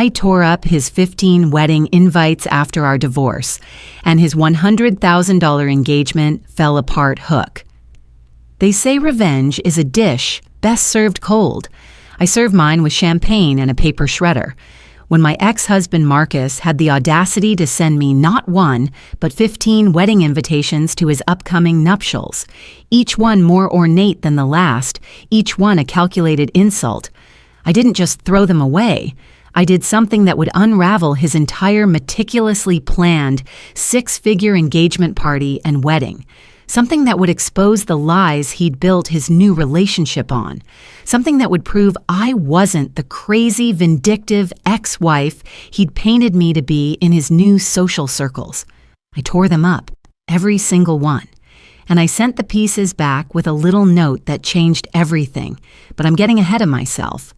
I tore up his 15 wedding invites after our divorce, and his $100,000 engagement fell apart hook. They say revenge is a dish best served cold. I serve mine with champagne and a paper shredder. When my ex-husband Marcus had the audacity to send me not one, but 15 wedding invitations to his upcoming nuptials, each one more ornate than the last, each one a calculated insult, I didn't just throw them away. I did something that would unravel his entire meticulously planned 6-figure engagement party and wedding. Something that would expose the lies he'd built his new relationship on. Something that would prove I wasn't the crazy, vindictive ex-wife he'd painted me to be in his new social circles. I tore them up, every single one. And I sent the pieces back with a little note that changed everything, but I'm getting ahead of myself.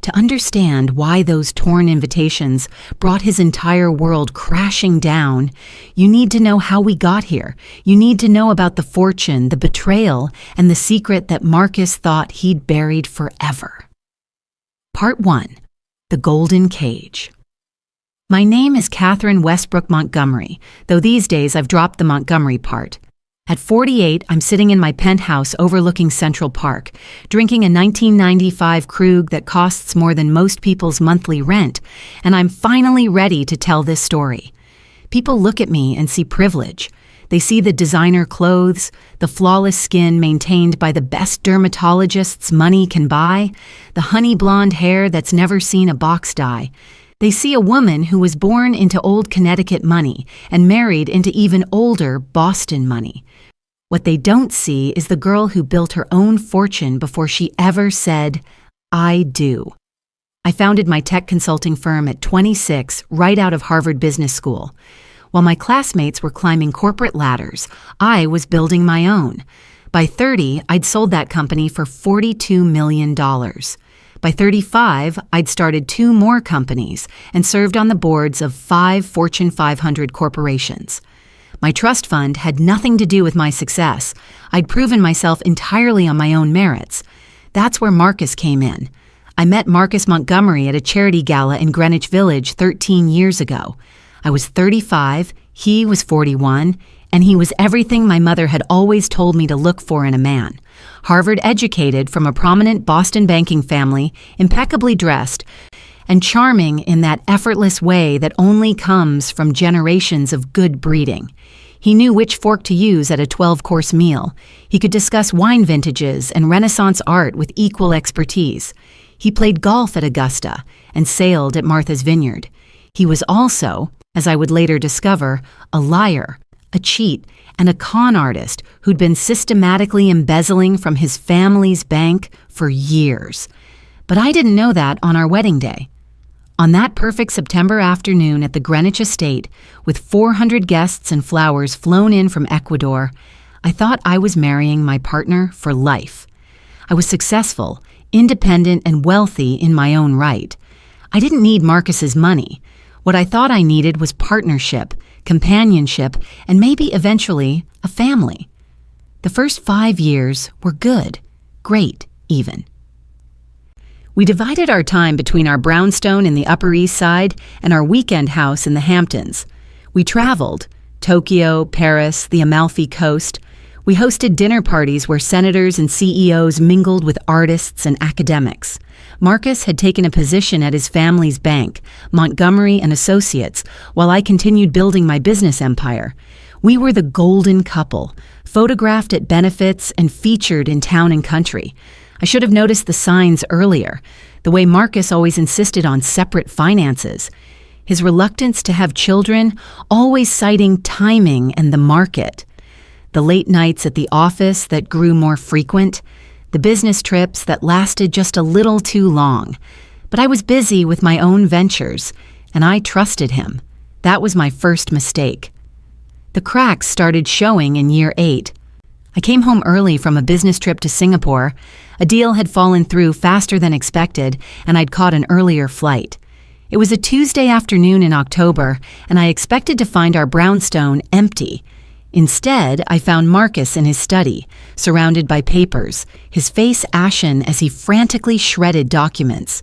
To understand why those torn invitations brought his entire world crashing down, you need to know how we got here. You need to know about the fortune, the betrayal, and the secret that Marcus thought he'd buried forever. Part 1. The Golden Cage. My name is Catherine Westbrook Montgomery, though these days I've dropped the Montgomery part. At 48, I'm sitting in my penthouse overlooking Central Park, drinking a 1995 Krug that costs more than most people's monthly rent, and I'm finally ready to tell this story. People look at me and see privilege. They see the designer clothes, the flawless skin maintained by the best dermatologists money can buy, the honey blonde hair that's never seen a box dye. They see a woman who was born into old Connecticut money and married into even older Boston money. What they don't see is the girl who built her own fortune before she ever said, "I do." I founded my tech consulting firm at 26, right out of Harvard Business School. While my classmates were climbing corporate ladders, I was building my own. By 30, I'd sold that company for $42 million. By 35, I'd started 2 more companies and served on the boards of 5 Fortune 500 corporations. My trust fund had nothing to do with my success. I'd proven myself entirely on my own merits. That's where Marcus came in. I met Marcus Montgomery at a charity gala in Greenwich Village 13 years ago. I was 35, he was 41, and he was everything my mother had always told me to look for in a man. Harvard educated from a prominent Boston banking family, impeccably dressed, and charming in that effortless way that only comes from generations of good breeding. He knew which fork to use at a 12-course meal. He could discuss wine vintages and Renaissance art with equal expertise. He played golf at Augusta and sailed at Martha's Vineyard. He was also, as I would later discover, a liar, a cheat, and a con artist who'd been systematically embezzling from his family's bank for years. But I didn't know that on our wedding day. On that perfect September afternoon at the Greenwich Estate, with 400 guests and flowers flown in from Ecuador, I thought I was marrying my partner for life. I was successful, independent, and wealthy in my own right. I didn't need Marcus's money. What I thought I needed was partnership, companionship, and maybe eventually a family. The first 5 years were good, great even. We divided our time between our brownstone in the Upper East Side and our weekend house in the Hamptons. We traveled, Tokyo, Paris, the Amalfi Coast. We hosted dinner parties where senators and CEOs mingled with artists and academics. Marcus had taken a position at his family's bank, Montgomery and Associates, while I continued building my business empire. We were the golden couple, photographed at benefits and featured in town and country. I should have noticed the signs earlier, the way Marcus always insisted on separate finances, his reluctance to have children, always citing timing and the market, the late nights at the office that grew more frequent, the business trips that lasted just a little too long. But I was busy with my own ventures, and I trusted him. That was my first mistake. The cracks started showing in year 8. I came home early from a business trip to Singapore. A deal had fallen through faster than expected, and I'd caught an earlier flight. It was a Tuesday afternoon in October, and I expected to find our brownstone empty. Instead, I found Marcus in his study, surrounded by papers, his face ashen as he frantically shredded documents.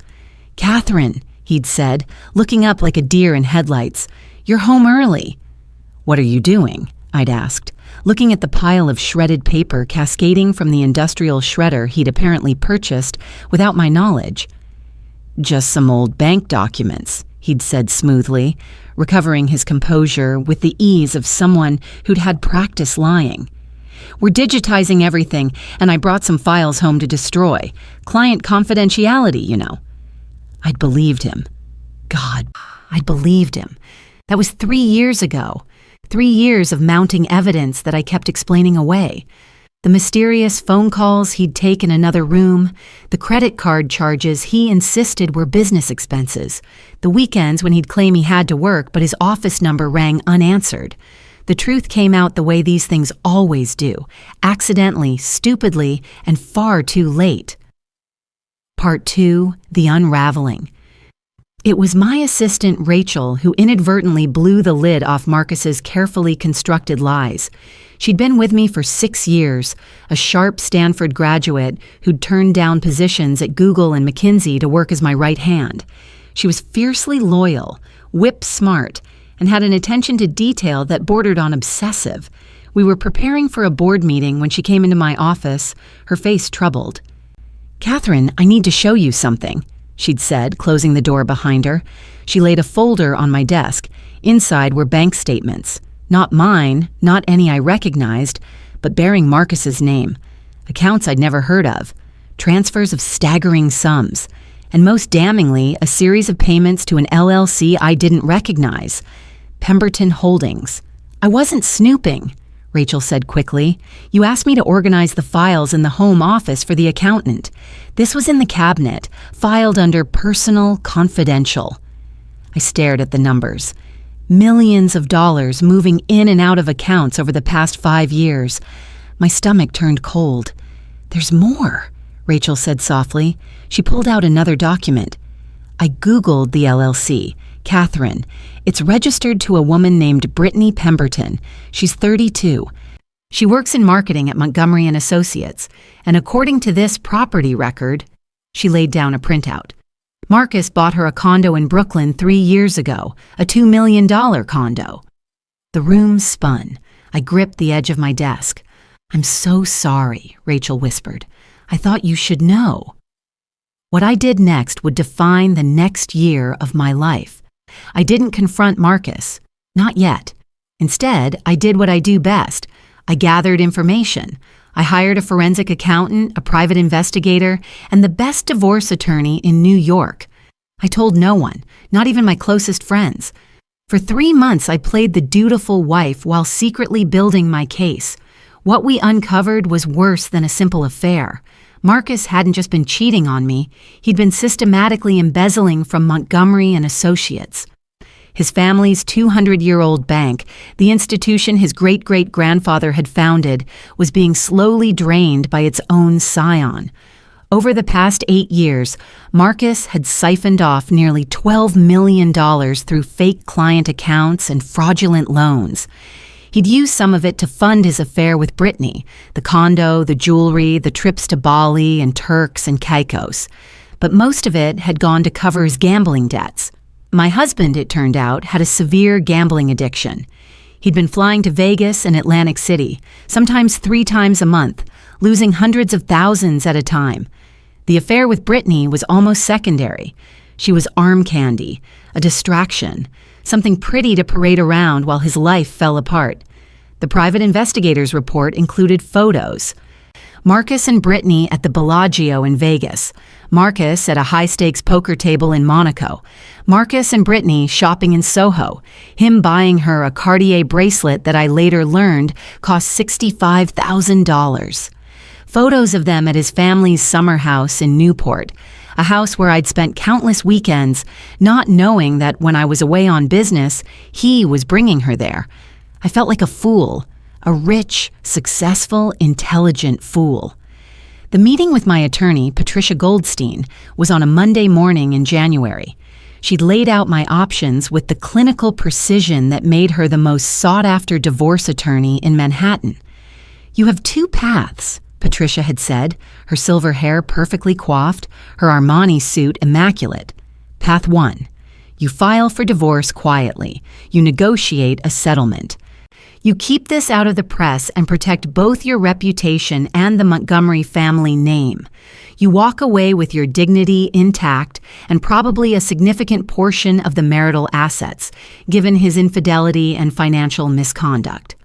"Catherine," he'd said, looking up like a deer in headlights. "You're home early." "What are you doing?" I'd asked, looking at the pile of shredded paper cascading from the industrial shredder he'd apparently purchased without my knowledge. "Just some old bank documents," he'd said smoothly, recovering his composure with the ease of someone who'd had practice lying. "We're digitizing everything, and I brought some files home to destroy. Client confidentiality, you know." I'd believed him. God, I'd believed him. That was 3 years ago. 3 years of mounting evidence that I kept explaining away. The mysterious phone calls he'd take in another room, the credit card charges he insisted were business expenses, the weekends when he'd claim he had to work but his office number rang unanswered. The truth came out the way these things always do, accidentally, stupidly, and far too late. Part 2, The Unraveling. It was my assistant Rachel who inadvertently blew the lid off Marcus's carefully constructed lies. She'd been with me for 6 years, a sharp Stanford graduate who'd turned down positions at Google and McKinsey to work as my right hand. She was fiercely loyal, whip-smart, and had an attention to detail that bordered on obsessive. We were preparing for a board meeting when she came into my office, her face troubled. "Catherine, I need to show you something," she'd said, closing the door behind her. She laid a folder on my desk. Inside were bank statements. Not mine, not any I recognized, but bearing Marcus's name. Accounts I'd never heard of. Transfers of staggering sums. And most damningly, a series of payments to an LLC I didn't recognize. Pemberton Holdings. "I wasn't snooping," Rachel said quickly. "You asked me to organize the files in the home office for the accountant. This was in the cabinet, filed under Personal Confidential." I stared at the numbers. Millions of dollars moving in and out of accounts over the past 5 years. My stomach turned cold. "There's more," Rachel said softly. She pulled out another document. I Googled the LLC. Catherine. It's registered to a woman named Brittany Pemberton. She's 32. She works in marketing at Montgomery & Associates, and according to this property record, she laid down a printout. Marcus bought her a condo in Brooklyn 3 years ago, a $2 million condo. The room spun. I gripped the edge of my desk. "I'm so sorry," Rachel whispered. "I thought you should know." What I did next would define the next year of my life. I didn't confront Marcus. Not yet. Instead, I did what I do best. I gathered information. I hired a forensic accountant, a private investigator, and the best divorce attorney in New York. I told no one, not even my closest friends. For 3 months, I played the dutiful wife while secretly building my case. What we uncovered was worse than a simple affair. Marcus hadn't just been cheating on me, he'd been systematically embezzling from Montgomery & Associates. His family's 200-year-old bank, the institution his great-great-grandfather had founded, was being slowly drained by its own scion. Over the past 8 years, Marcus had siphoned off nearly $12 million through fake client accounts and fraudulent loans. He'd used some of it to fund his affair with Brittany, the condo, the jewelry, the trips to Bali and Turks and Caicos. But most of it had gone to cover his gambling debts. My husband, it turned out, had a severe gambling addiction. He'd been flying to Vegas and Atlantic City, sometimes 3 times a month, losing hundreds of thousands at a time. The affair with Brittany was almost secondary. She was arm candy, a distraction, something pretty to parade around while his life fell apart. The private investigator's report included photos. Marcus and Brittany at the Bellagio in Vegas. Marcus at a high-stakes poker table in Monaco. Marcus and Brittany shopping in Soho. Him buying her a Cartier bracelet that I later learned cost $65,000. Photos of them at his family's summer house in Newport, a house where I'd spent countless weekends, not knowing that when I was away on business, he was bringing her there. I felt like a fool, a rich, successful, intelligent fool. The meeting with my attorney, Patricia Goldstein, was on a Monday morning in January. She'd laid out my options with the clinical precision that made her the most sought-after divorce attorney in Manhattan. "You have 2 paths," Patricia had said, her silver hair perfectly coiffed, her Armani suit immaculate. Path 1. You file for divorce quietly. You negotiate a settlement. You keep this out of the press and protect both your reputation and the Montgomery family name. You walk away with your dignity intact and probably a significant portion of the marital assets, given his infidelity and financial misconduct.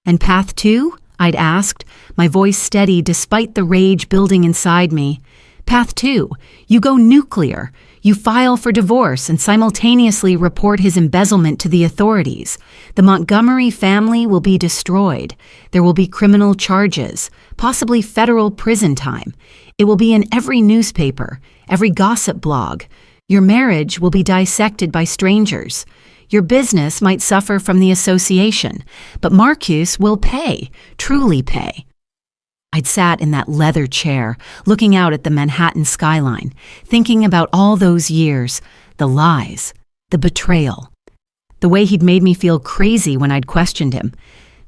And path 2? I'd asked, my voice steady despite the rage building inside me. Path 2, you go nuclear. You file for divorce and simultaneously report his embezzlement to the authorities. The Montgomery family will be destroyed. There will be criminal charges, possibly federal prison time. It will be in every newspaper, every gossip blog. Your marriage will be dissected by strangers. Your business might suffer from the association, but Marcus will pay, truly pay. I'd sat in that leather chair, looking out at the Manhattan skyline, thinking about all those years, the lies, the betrayal, the way he'd made me feel crazy when I'd questioned him,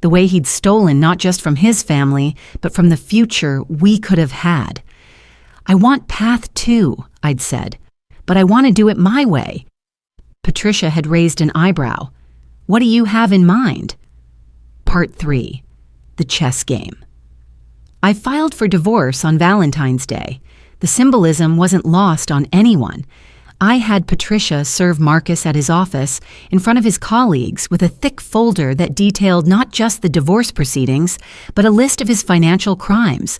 the way he'd stolen not just from his family, but from the future we could have had. I want path 2, I'd said, but I want to do it my way. Patricia had raised an eyebrow. What do you have in mind? Part 3. The chess game. I filed for divorce on Valentine's Day. The symbolism wasn't lost on anyone. I had Patricia serve Marcus at his office in front of his colleagues with a thick folder that detailed not just the divorce proceedings, but a list of his financial crimes.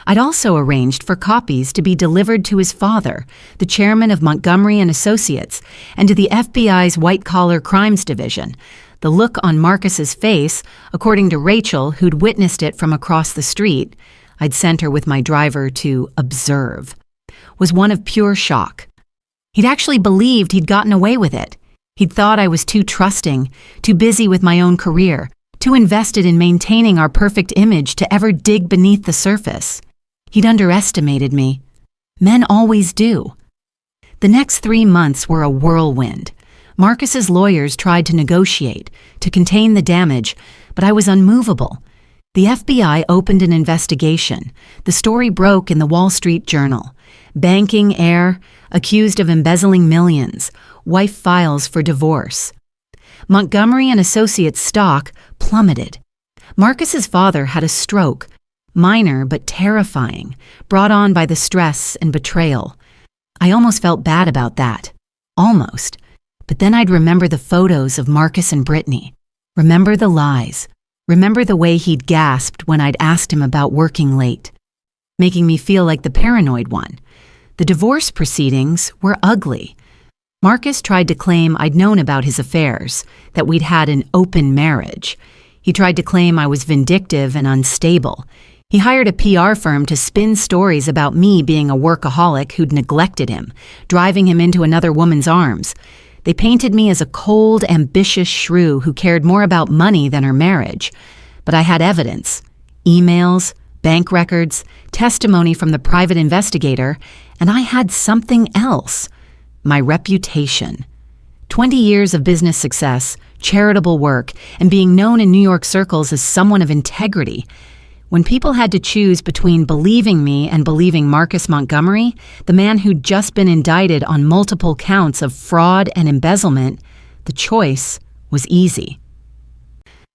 I'd also arranged for copies to be delivered to his father, the chairman of Montgomery and Associates, and to the FBI's White-Collar Crimes Division. The look on Marcus's face, according to Rachel, who'd witnessed it from across the street, I'd sent her with my driver to observe, was one of pure shock. He'd actually believed he'd gotten away with it. He'd thought I was too trusting, too busy with my own career, too invested in maintaining our perfect image to ever dig beneath the surface. He'd underestimated me. Men always do. The next 3 months were a whirlwind. Marcus's lawyers tried to negotiate, to contain the damage, but I was unmovable. The FBI opened an investigation. The story broke in the Wall Street Journal. Banking heir, accused of embezzling millions. Wife files for divorce. Montgomery and Associates stock plummeted. Marcus's father had a stroke, minor but terrifying, brought on by the stress and betrayal. I almost felt bad about that. Almost. But then I'd remember the photos of Marcus and Brittany. Remember the lies. Remember the way he'd gasped when I'd asked him about working late, making me feel like the paranoid one. The divorce proceedings were ugly. Marcus tried to claim I'd known about his affairs, that we'd had an open marriage. He tried to claim I was vindictive and unstable. He hired a PR firm to spin stories about me being a workaholic who'd neglected him, driving him into another woman's arms. They painted me as a cold, ambitious shrew who cared more about money than her marriage. But I had evidence, emails, bank records, testimony from the private investigator, and I had something else, my reputation. 20 years of business success, charitable work, and being known in New York circles as someone of integrity. When people had to choose between believing me and believing Marcus Montgomery, the man who'd just been indicted on multiple counts of fraud and embezzlement, the choice was easy.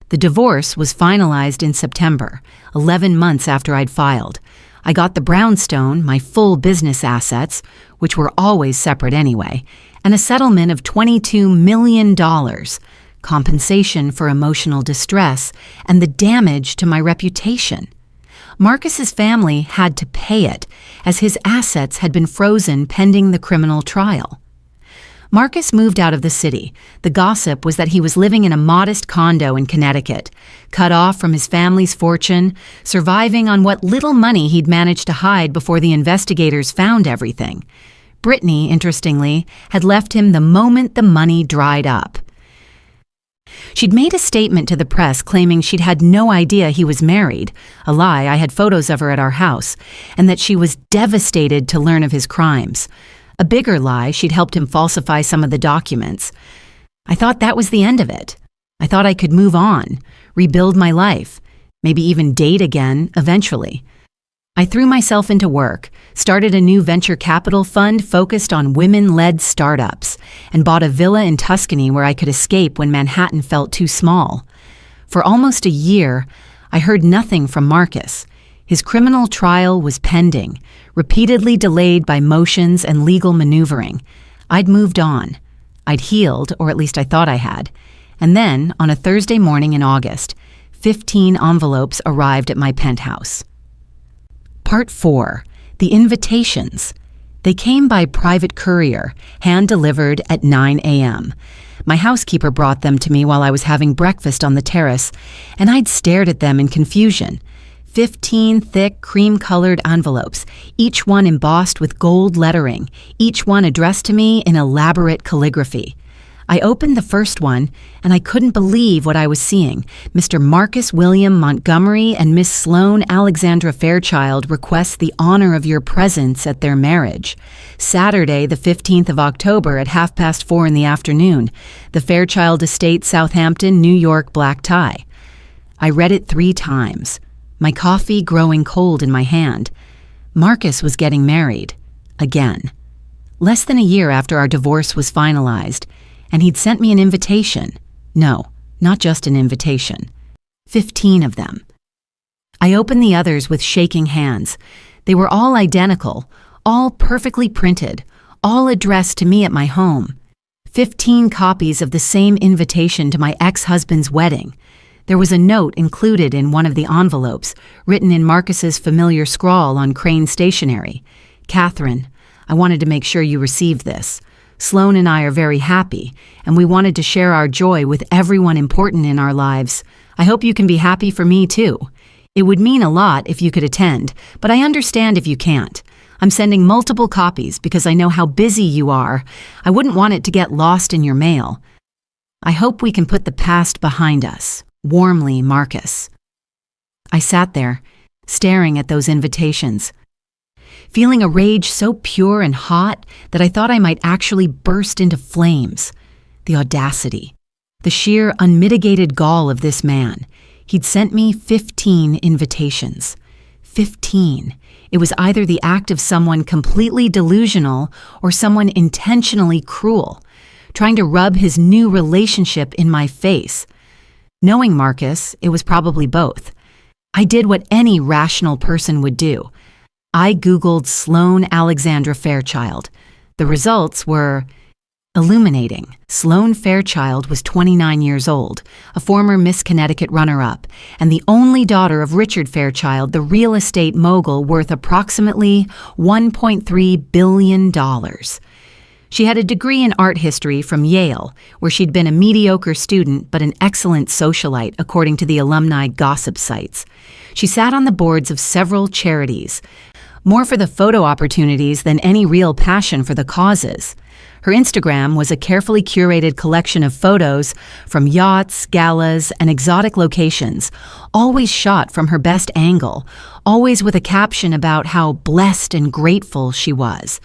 The divorce was finalized in September, 11 months after I'd filed. I got the brownstone, my full business assets, which were always separate anyway, and a settlement of $22 million. Compensation for emotional distress, and the damage to my reputation. Marcus's family had to pay it, as his assets had been frozen pending the criminal trial. Marcus moved out of the city. The gossip was that he was living in a modest condo in Connecticut, cut off from his family's fortune, surviving on what little money he'd managed to hide before the investigators found everything. Brittany, interestingly, had left him the moment the money dried up. She'd made a statement to the press claiming she'd had no idea he was married, a lie. I had photos of her at our house, and that she was devastated to learn of his crimes. A bigger lie, she'd helped him falsify some of the documents. I thought that was the end of it. I thought I could move on, rebuild my life, maybe even date again eventually. I threw myself into work, started a new venture capital fund focused on women-led startups, and bought a villa in Tuscany where I could escape when Manhattan felt too small. For almost a year, I heard nothing from Marcus. His criminal trial was pending, repeatedly delayed by motions and legal maneuvering. I'd moved on. I'd healed, or at least I thought I had. And then, on a Thursday morning in August, 15 envelopes arrived at my penthouse. Part 4. The invitations. They came by private courier, hand-delivered at 9 a.m. My housekeeper brought them to me while I was having breakfast on the terrace, and I'd stared at them in confusion. 15 thick, cream-colored envelopes, each one embossed with gold lettering, each one addressed to me in elaborate calligraphy. I opened the first one, and I couldn't believe what I was seeing. Mr. Marcus William Montgomery and Miss Sloane Alexandra Fairchild request the honor of your presence at their marriage. Saturday, the 15th of October at 4:30 in the afternoon. The Fairchild Estate, Southampton, New York, black tie. I read it 3 times, my coffee growing cold in my hand. Marcus was getting married. Again. Less than a year after our divorce was finalized, and he'd sent me an invitation. No, not just an invitation. 15 of them. I opened the others with shaking hands. They were all identical, all perfectly printed, all addressed to me at my home. 15 copies of the same invitation to my ex-husband's wedding. There was a note included in one of the envelopes, written in Marcus's familiar scrawl on Crane stationery. Catherine, I wanted to make sure you received this. Sloane and I are very happy, and we wanted to share our joy with everyone important in our lives. I hope you can be happy for me, too. It would mean a lot if you could attend, but I understand if you can't. I'm sending multiple copies because I know how busy you are. I wouldn't want it to get lost in your mail. I hope we can put the past behind us. Warmly, Marcus. I sat there, staring at those invitations, feeling a rage so pure and hot that I thought I might actually burst into flames. The audacity, the sheer unmitigated gall of this man. He'd sent me 15 invitations. 15. It was either the act of someone completely delusional or someone intentionally cruel, trying to rub his new relationship in my face. Knowing Marcus, it was probably both. I did what any rational person would do. I Googled Sloane Alexandra Fairchild. The results were illuminating. Sloane Fairchild was 29 years old, a former Miss Connecticut runner-up, and the only daughter of Richard Fairchild, the real estate mogul worth approximately $1.3 billion. She had a degree in art history from Yale, where she'd been a mediocre student but an excellent socialite, according to the alumni gossip sites. She sat on the boards of several charities, more for the photo opportunities than any real passion for the causes. Her Instagram was a carefully curated collection of photos from yachts, galas, and exotic locations, always shot from her best angle, always with a caption about how blessed and grateful she was.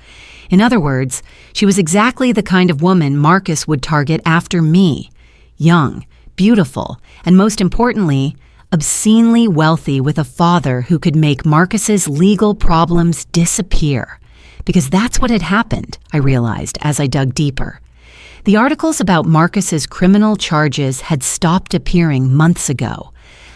In other words, she was exactly the kind of woman Marcus would target after me. Young, beautiful, and most importantly, obscenely wealthy with a father who could make Marcus's legal problems disappear. Because that's what had happened, I realized as I dug deeper. The articles about Marcus's criminal charges had stopped appearing months ago.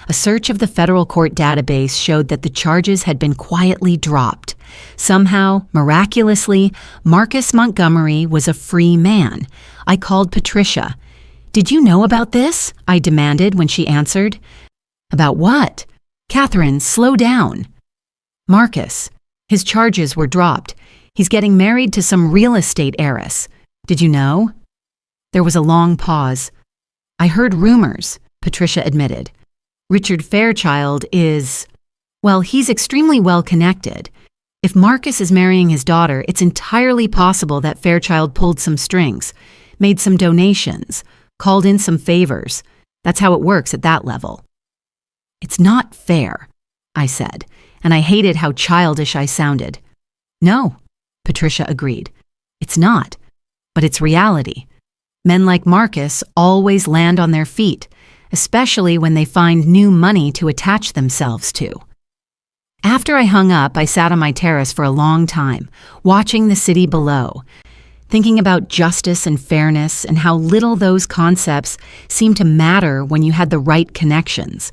A search of the federal court database showed that the charges had been quietly dropped. Somehow, miraculously, Marcus Montgomery was a free man. I called Patricia. "Did you know about this?" I demanded when she answered. "About what?" "Catherine, slow down." "Marcus. His charges were dropped. He's getting married to some real estate heiress. Did you know?" There was a long pause. "I heard rumors," Patricia admitted. "Richard Fairchild is, well, he's extremely well connected. If Marcus is marrying his daughter, it's entirely possible that Fairchild pulled some strings, made some donations, called in some favors. That's how it works at that level." "It's not fair," I said, and I hated how childish I sounded. "No," Patricia agreed. "It's not, but it's reality. Men like Marcus always land on their feet, especially when they find new money to attach themselves to." After I hung up, I sat on my terrace for a long time, watching the city below, thinking about justice and fairness and how little those concepts seemed to matter when you had the right connections.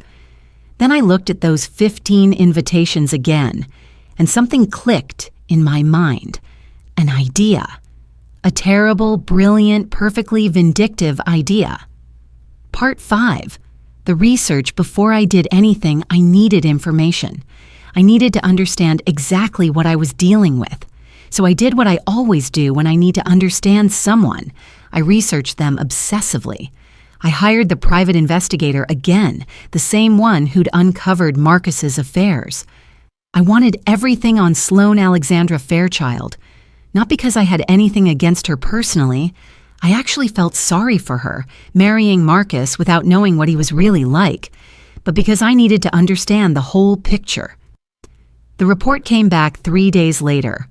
Then I looked at those 15 invitations again, and something clicked in my mind. An idea. A terrible, brilliant, perfectly vindictive idea. Part 5. The research before I did anything, I needed information. I needed to understand exactly what I was dealing with. So I did what I always do when I need to understand someone. I researched them obsessively. I hired the private investigator again, the same one who'd uncovered Marcus's affairs. I wanted everything on Sloane Alexandra Fairchild. Not because I had anything against her personally. I actually felt sorry for her, marrying Marcus without knowing what he was really like, but because I needed to understand the whole picture. The report came back 3 days later,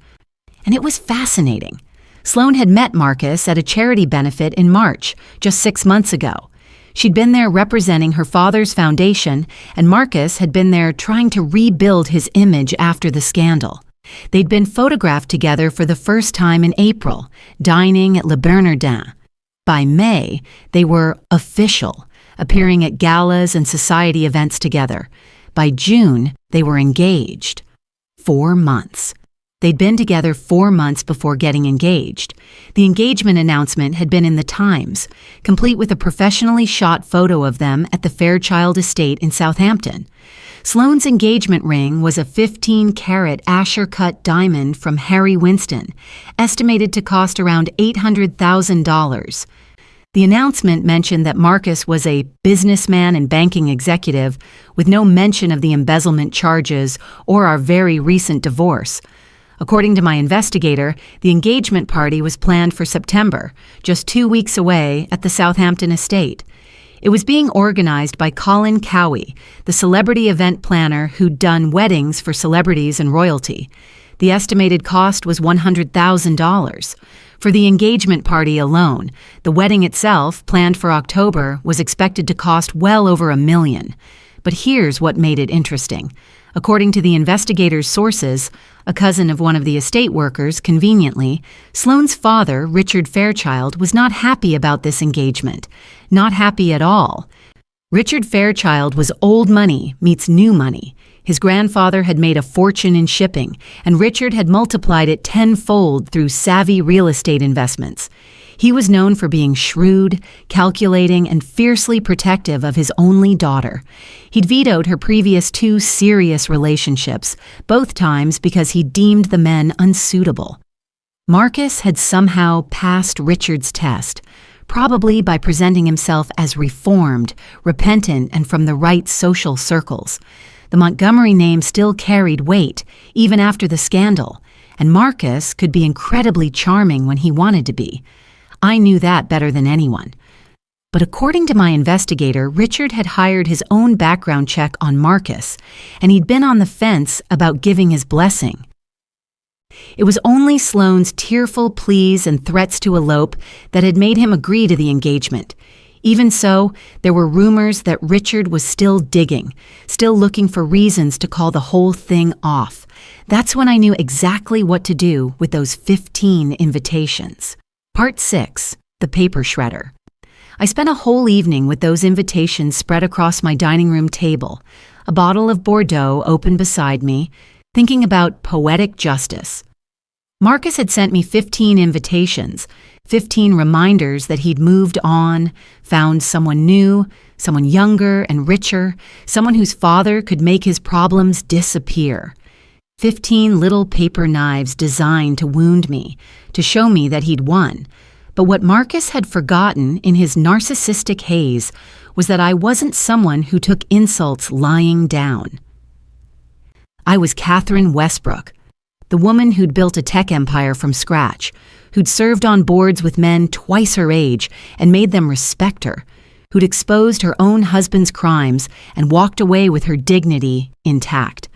and it was fascinating. Sloane had met Marcus at a charity benefit in March, just 6 months ago. She'd been there representing her father's foundation, and Marcus had been there trying to rebuild his image after the scandal. They'd been photographed together for the first time in April, dining at Le Bernardin. By May, they were official, appearing at galas and society events together. By June, they were engaged. 4 months. They'd been together 4 months before getting engaged. The engagement announcement had been in the Times, complete with a professionally shot photo of them at the Fairchild estate in Southampton. Sloane's engagement ring was a 15-carat Asher-cut diamond from Harry Winston, estimated to cost around $800,000. The announcement mentioned that Marcus was a businessman and banking executive, with no mention of the embezzlement charges or our very recent divorce. According to my investigator, the engagement party was planned for September, just 2 weeks away at the Southampton estate. It was being organized by Colin Cowie, the celebrity event planner who'd done weddings for celebrities and royalty. The estimated cost was $100,000. For the engagement party alone, the wedding itself, planned for October, was expected to cost well over $1 million. But here's what made it interesting. According to the investigator's sources, a cousin of one of the estate workers, conveniently, Sloane's father, Richard Fairchild, was not happy about this engagement. Not happy at all. Richard Fairchild was old money meets new money. His grandfather had made a fortune in shipping, and Richard had multiplied it tenfold through savvy real estate investments. He was known for being shrewd, calculating, and fiercely protective of his only daughter. He'd vetoed her previous 2 serious relationships, both times because he deemed the men unsuitable. Marcus had somehow passed Richard's test, probably by presenting himself as reformed, repentant, and from the right social circles. The Montgomery name still carried weight, even after the scandal, and Marcus could be incredibly charming when he wanted to be. I knew that better than anyone. But according to my investigator, Richard had hired his own background check on Marcus, and he'd been on the fence about giving his blessing. It was only Sloane's tearful pleas and threats to elope that had made him agree to the engagement. Even so, there were rumors that Richard was still digging, still looking for reasons to call the whole thing off. That's when I knew exactly what to do with those 15 invitations. Part 6. The Paper Shredder. I spent a whole evening with those invitations spread across my dining room table, a bottle of Bordeaux open beside me, thinking about poetic justice. Marcus had sent me 15 invitations, 15 reminders that he'd moved on, found someone new, someone younger and richer, someone whose father could make his problems disappear. 15 little paper knives designed to wound me, to show me that he'd won. But what Marcus had forgotten in his narcissistic haze was that I wasn't someone who took insults lying down. I was Catherine Westbrook, the woman who'd built a tech empire from scratch, who'd served on boards with men twice her age and made them respect her, who'd exposed her own husband's crimes and walked away with her dignity intact.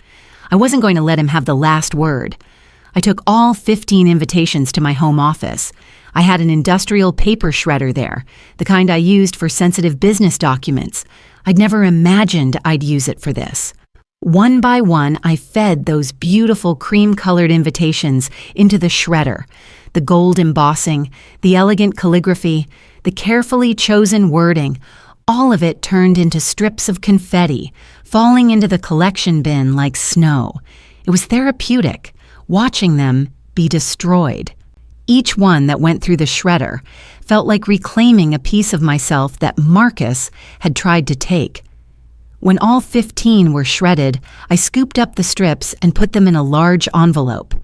I wasn't going to let him have the last word. I took all 15 invitations to my home office. I had an industrial paper shredder there, the kind I used for sensitive business documents. I'd never imagined I'd use it for this. One by one, I fed those beautiful cream-colored invitations into the shredder. The gold embossing, the elegant calligraphy, the carefully chosen wording, all of it turned into strips of confetti, falling into the collection bin like snow. It was therapeutic, watching them be destroyed. Each one that went through the shredder felt like reclaiming a piece of myself that Marcus had tried to take. When all 15 were shredded, I scooped up the strips and put them in a large envelope.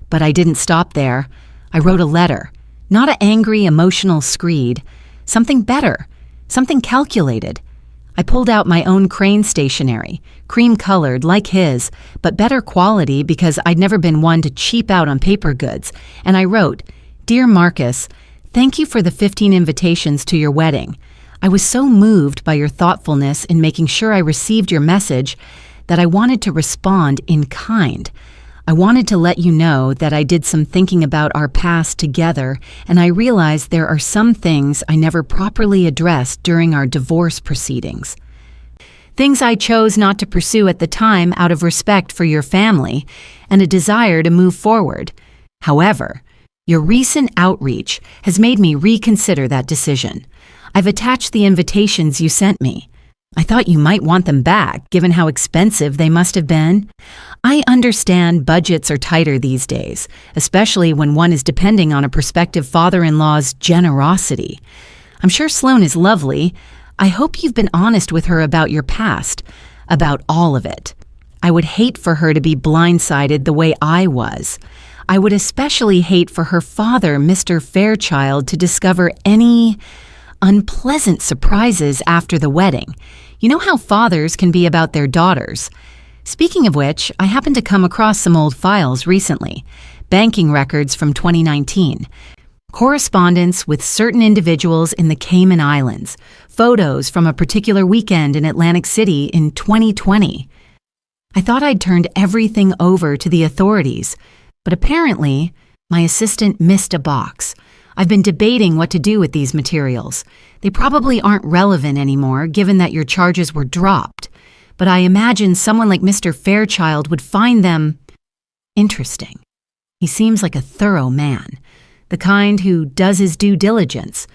But I didn't stop there. I wrote a letter, not an angry, emotional screed, something better, something calculated. I pulled out my own Crane stationery, cream-colored like his, but better quality because I'd never been one to cheap out on paper goods, and I wrote, "Dear Marcus, thank you for the 15 invitations to your wedding. I was so moved by your thoughtfulness in making sure I received your message that I wanted to respond in kind. I wanted to let you know that I did some thinking about our past together, and I realized there are some things I never properly addressed during our divorce proceedings. Things I chose not to pursue at the time out of respect for your family and a desire to move forward. However, your recent outreach has made me reconsider that decision. I've attached the invitations you sent me. I thought you might want them back, given how expensive they must have been. I understand budgets are tighter these days, especially when one is depending on a prospective father-in-law's generosity. I'm sure Sloan is lovely. I hope you've been honest with her about your past, about all of it. I would hate for her to be blindsided the way I was. I would especially hate for her father, Mr. Fairchild, to discover any unpleasant surprises after the wedding. You know how fathers can be about their daughters. Speaking of which, I happened to come across some old files recently, banking records from 2019, correspondence with certain individuals in the Cayman Islands, photos from a particular weekend in Atlantic City in 2020. I thought I'd turned everything over to the authorities, but apparently my assistant missed a box. I've been debating what to do with these materials. They probably aren't relevant anymore, given that your charges were dropped. But I imagine someone like Mr. Fairchild would find them interesting. He seems like a thorough man, the kind who does his due diligence.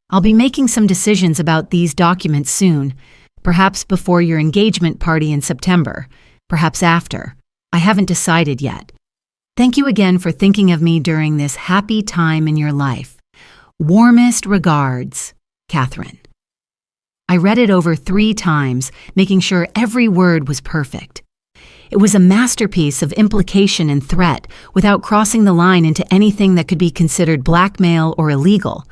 I'll be making some decisions about these documents soon, perhaps before your engagement party in September, perhaps after. I haven't decided yet. Thank you again for thinking of me during this happy time in your life. Warmest regards, Catherine." I read it over 3 times, making sure every word was perfect. It was a masterpiece of implication and threat without crossing the line into anything that could be considered blackmail or illegal.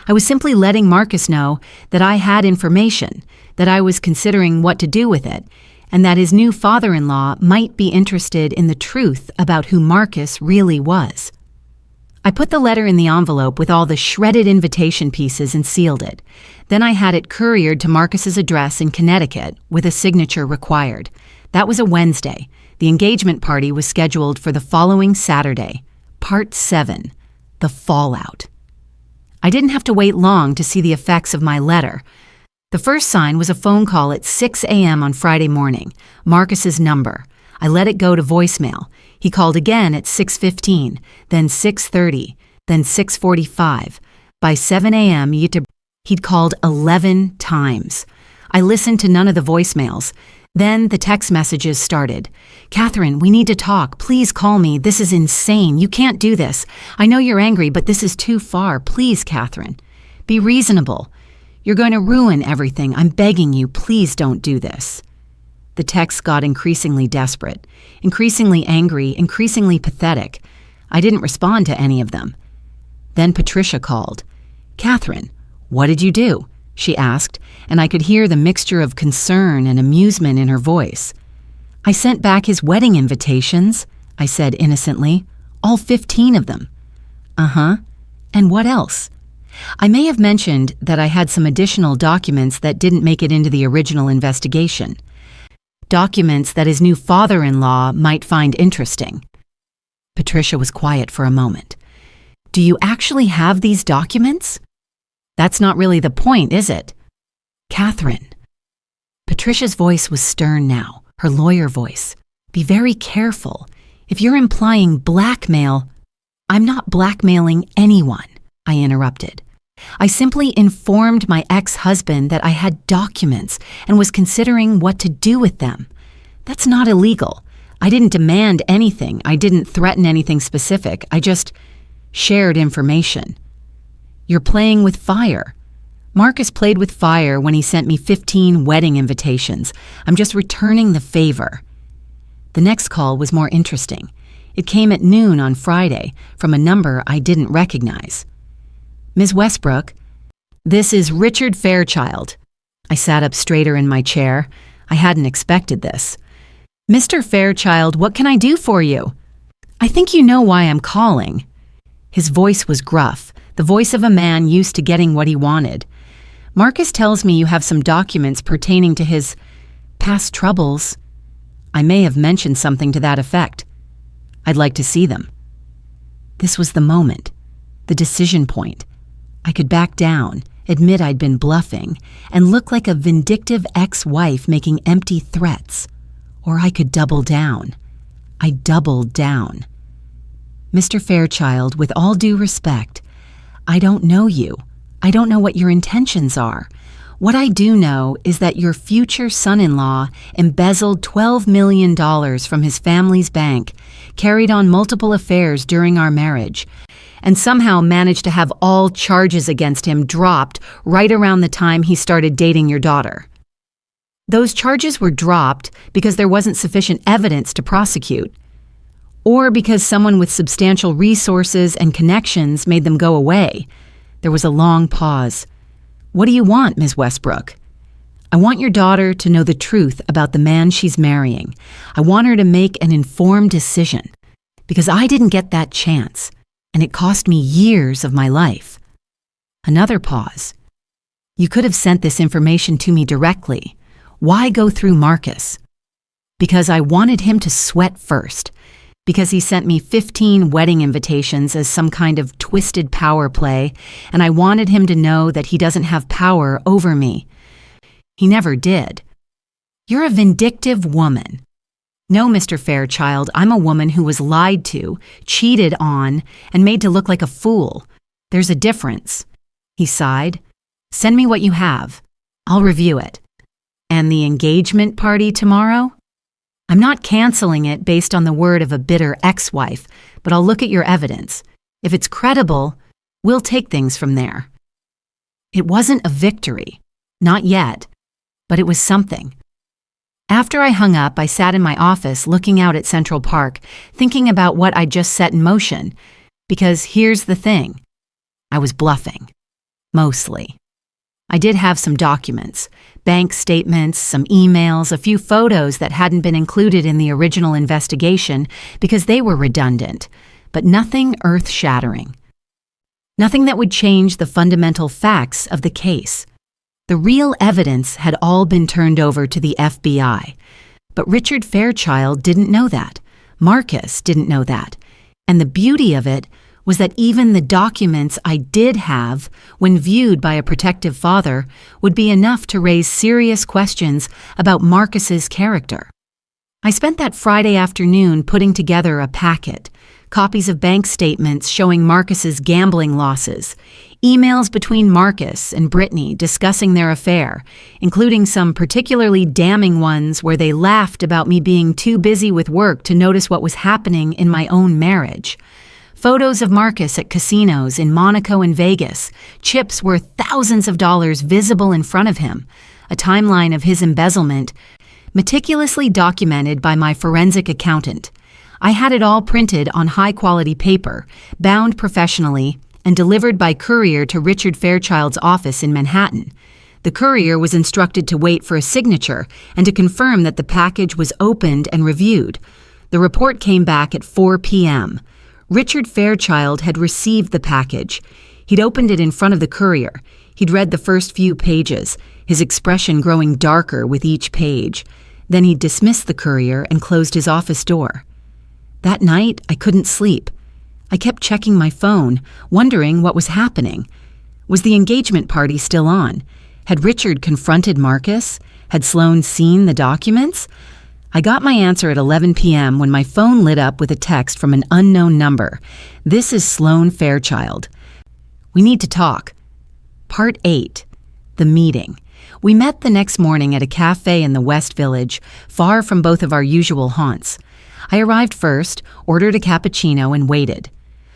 I was simply letting Marcus know that I had information, that I was considering what to do with it, and that his new father-in-law might be interested in the truth about who Marcus really was. I put the letter in the envelope with all the shredded invitation pieces and sealed it. Then I had it couriered to Marcus's address in Connecticut with a signature required. That was a Wednesday. The engagement party was scheduled for the following Saturday. Part 7, The Fallout. I didn't have to wait long to see the effects of my letter. The first sign was a phone call at 6 a.m. on Friday morning, Marcus's number. I let it go to voicemail. He called again at 6:15, then 6:30, then 6:45. By 7 a.m., he'd called 11 times. I listened to none of the voicemails. Then the text messages started. "Catherine, we need to talk. Please call me. This is insane. You can't do this. I know you're angry, but this is too far. Please, Catherine. Be reasonable. You're going to ruin everything. I'm begging you, please don't do this." The texts got increasingly desperate, increasingly angry, increasingly pathetic. I didn't respond to any of them. Then Patricia called. "Catherine, what did you do?" she asked, and I could hear the mixture of concern and amusement in her voice. "I sent back his wedding invitations," I said innocently. "All 15 of them." "Uh-huh. And what else?" I may have mentioned that I had some additional documents that didn't make it into the original investigation. Documents that his new father-in-law might find interesting. Patricia was quiet for a moment. "Do you actually have these documents?" "That's not really the point, is it?" "Catherine." Patricia's voice was stern now, Her lawyer voice. Be very careful. If you're implying blackmail, I'm not blackmailing anyone, I interrupted. I simply informed my ex-husband that I had documents and was considering what to do with them. That's not illegal. I didn't demand anything. I didn't threaten anything specific. I just shared information. You're playing with fire. Marcus played with fire when he sent me 15 wedding invitations. I'm just returning the favor. The next call was more interesting. It came at noon on Friday from a number I didn't recognize. Ms. Westbrook, this is Richard Fairchild. I sat up straighter in my chair. I hadn't expected this. Mr. Fairchild, what can I do for you? I think you know why I'm calling. His voice was gruff, the voice of a man used to getting what he wanted. Marcus tells me you have some documents pertaining to his past troubles. I may have mentioned something to that effect. I'd like to see them. This was the moment, the decision point. I could back down, admit I'd been bluffing, and look like a vindictive ex-wife making empty threats. Or I could double down. I doubled down. Mr. Fairchild, with all due respect, I don't know you. I don't know what your intentions are. What I do know is that your future son-in-law embezzled $12 million from his family's bank, carried on multiple affairs during our marriage, and somehow managed to have all charges against him dropped right around the time he started dating your daughter. Those charges were dropped because there wasn't sufficient evidence to prosecute, or because someone with substantial resources and connections made them go away. There was a long pause. What do you want, Ms. Westbrook? I want your daughter to know the truth about the man she's marrying. I want her to make an informed decision, because I didn't get that chance, and it cost me years of my life. Another pause. You could have sent this information to me directly. Why go through Marcus? Because I wanted him to sweat first. Because he sent me 15 wedding invitations as some kind of twisted power play, and I wanted him to know that he doesn't have power over me. He never did. You're a vindictive woman. No, Mr. Fairchild, I'm a woman who was lied to, cheated on, and made to look like a fool. There's a difference. He sighed. Send me what you have. I'll review it. And the engagement party tomorrow? I'm not canceling it based on the word of a bitter ex-wife, but I'll look at your evidence. If it's credible, we'll take things from there. It wasn't a victory. Not yet. But it was something. After I hung up, I sat in my office looking out at Central Park, thinking about what I'd just set in motion. Because here's the thing. I was bluffing. Mostly. I did have some documents, bank statements, some emails, a few photos that hadn't been included in the original investigation because they were redundant, but nothing earth-shattering. Nothing that would change the fundamental facts of the case. The real evidence had all been turned over to the FBI, but Richard Fairchild didn't know that. Marcus didn't know that. And the beauty of it was that even the documents I did have, when viewed by a protective father, would be enough to raise serious questions about Marcus's character. I spent that Friday afternoon putting together a packet, copies of bank statements showing Marcus's gambling losses, emails between Marcus and Brittany discussing their affair, including some particularly damning ones where they laughed about me being too busy with work to notice what was happening in my own marriage. Photos of Marcus at casinos in Monaco and Vegas, chips worth thousands of dollars visible in front of him, a timeline of his embezzlement, meticulously documented by my forensic accountant. I had it all printed on high-quality paper, bound professionally, and delivered by courier to Richard Fairchild's office in Manhattan. The courier was instructed to wait for a signature and to confirm that the package was opened and reviewed. The report came back at 4 p.m. Richard Fairchild had received the package. He'd opened it in front of the courier. He'd read the first few pages, his expression growing darker with each page. Then he dismissed the courier and closed his office door. That night, I couldn't sleep. I kept checking my phone, wondering what was happening. Was the engagement party still on? Had Richard confronted Marcus? Had Sloan seen the documents? I got my answer at 11 p.m. when my phone lit up with a text from an unknown number. This is Sloan Fairchild. We need to talk. Part 8. The meeting. We met the next morning at a cafe in the West Village, far from both of our usual haunts. I arrived first, ordered a cappuccino, and waited.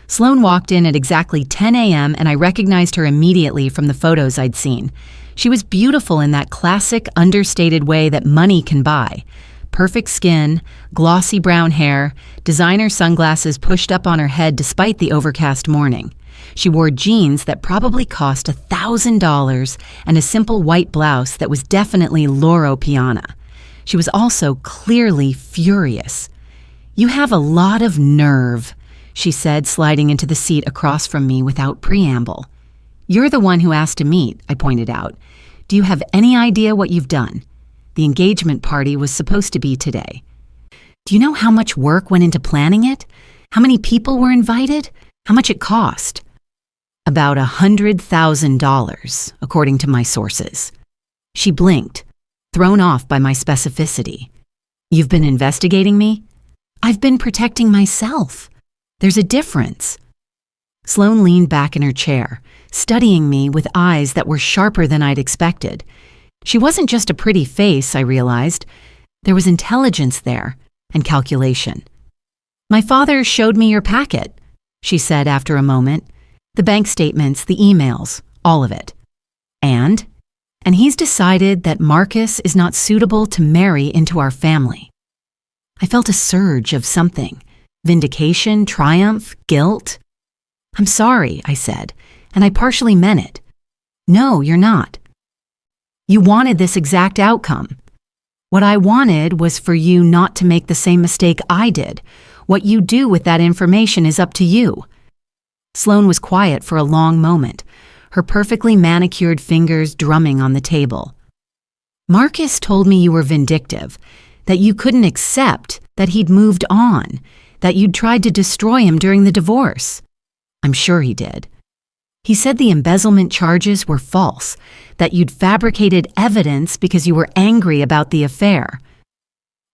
Sloan walked in at exactly 10 a.m. and I recognized her immediately from the photos I'd seen. She was beautiful in that classic, understated way that money can buy. Perfect skin, glossy brown hair, designer sunglasses pushed up on her head despite the overcast morning. She wore jeans that probably cost $1,000 and a simple white blouse that was definitely Loro Piana. She was also clearly furious. "You have a lot of nerve," she said, sliding into the seat across from me without preamble. "You're the one who asked to meet," I pointed out. "Do you have any idea what you've done? The engagement party was supposed to be today. Do you know how much work went into planning it? How many people were invited? How much it cost?" "About $100,000, according to my sources." She blinked, thrown off by my specificity. "You've been investigating me?" "I've been protecting myself. There's a difference." Sloan leaned back in her chair, studying me with eyes that were sharper than I'd expected. She wasn't just a pretty face, I realized. There was intelligence there, and calculation. "My father showed me your packet," she said after a moment. "The bank statements, the emails, all of it. And he's decided that Marcus is not suitable to marry into our family." I felt a surge of something. Vindication, triumph, guilt. "I'm sorry," I said, and I partially meant it. "No, you're not. You wanted this exact outcome. What I wanted was for you not to make the same mistake I did. What you do with that information is up to you." Sloan was quiet for a long moment, her perfectly manicured fingers drumming on the table. "Marcus told me you were vindictive, that you couldn't accept that he'd moved on, that you'd tried to destroy him during the divorce." "I'm sure he did. He said the embezzlement charges were false, that you'd fabricated evidence because you were angry about the affair."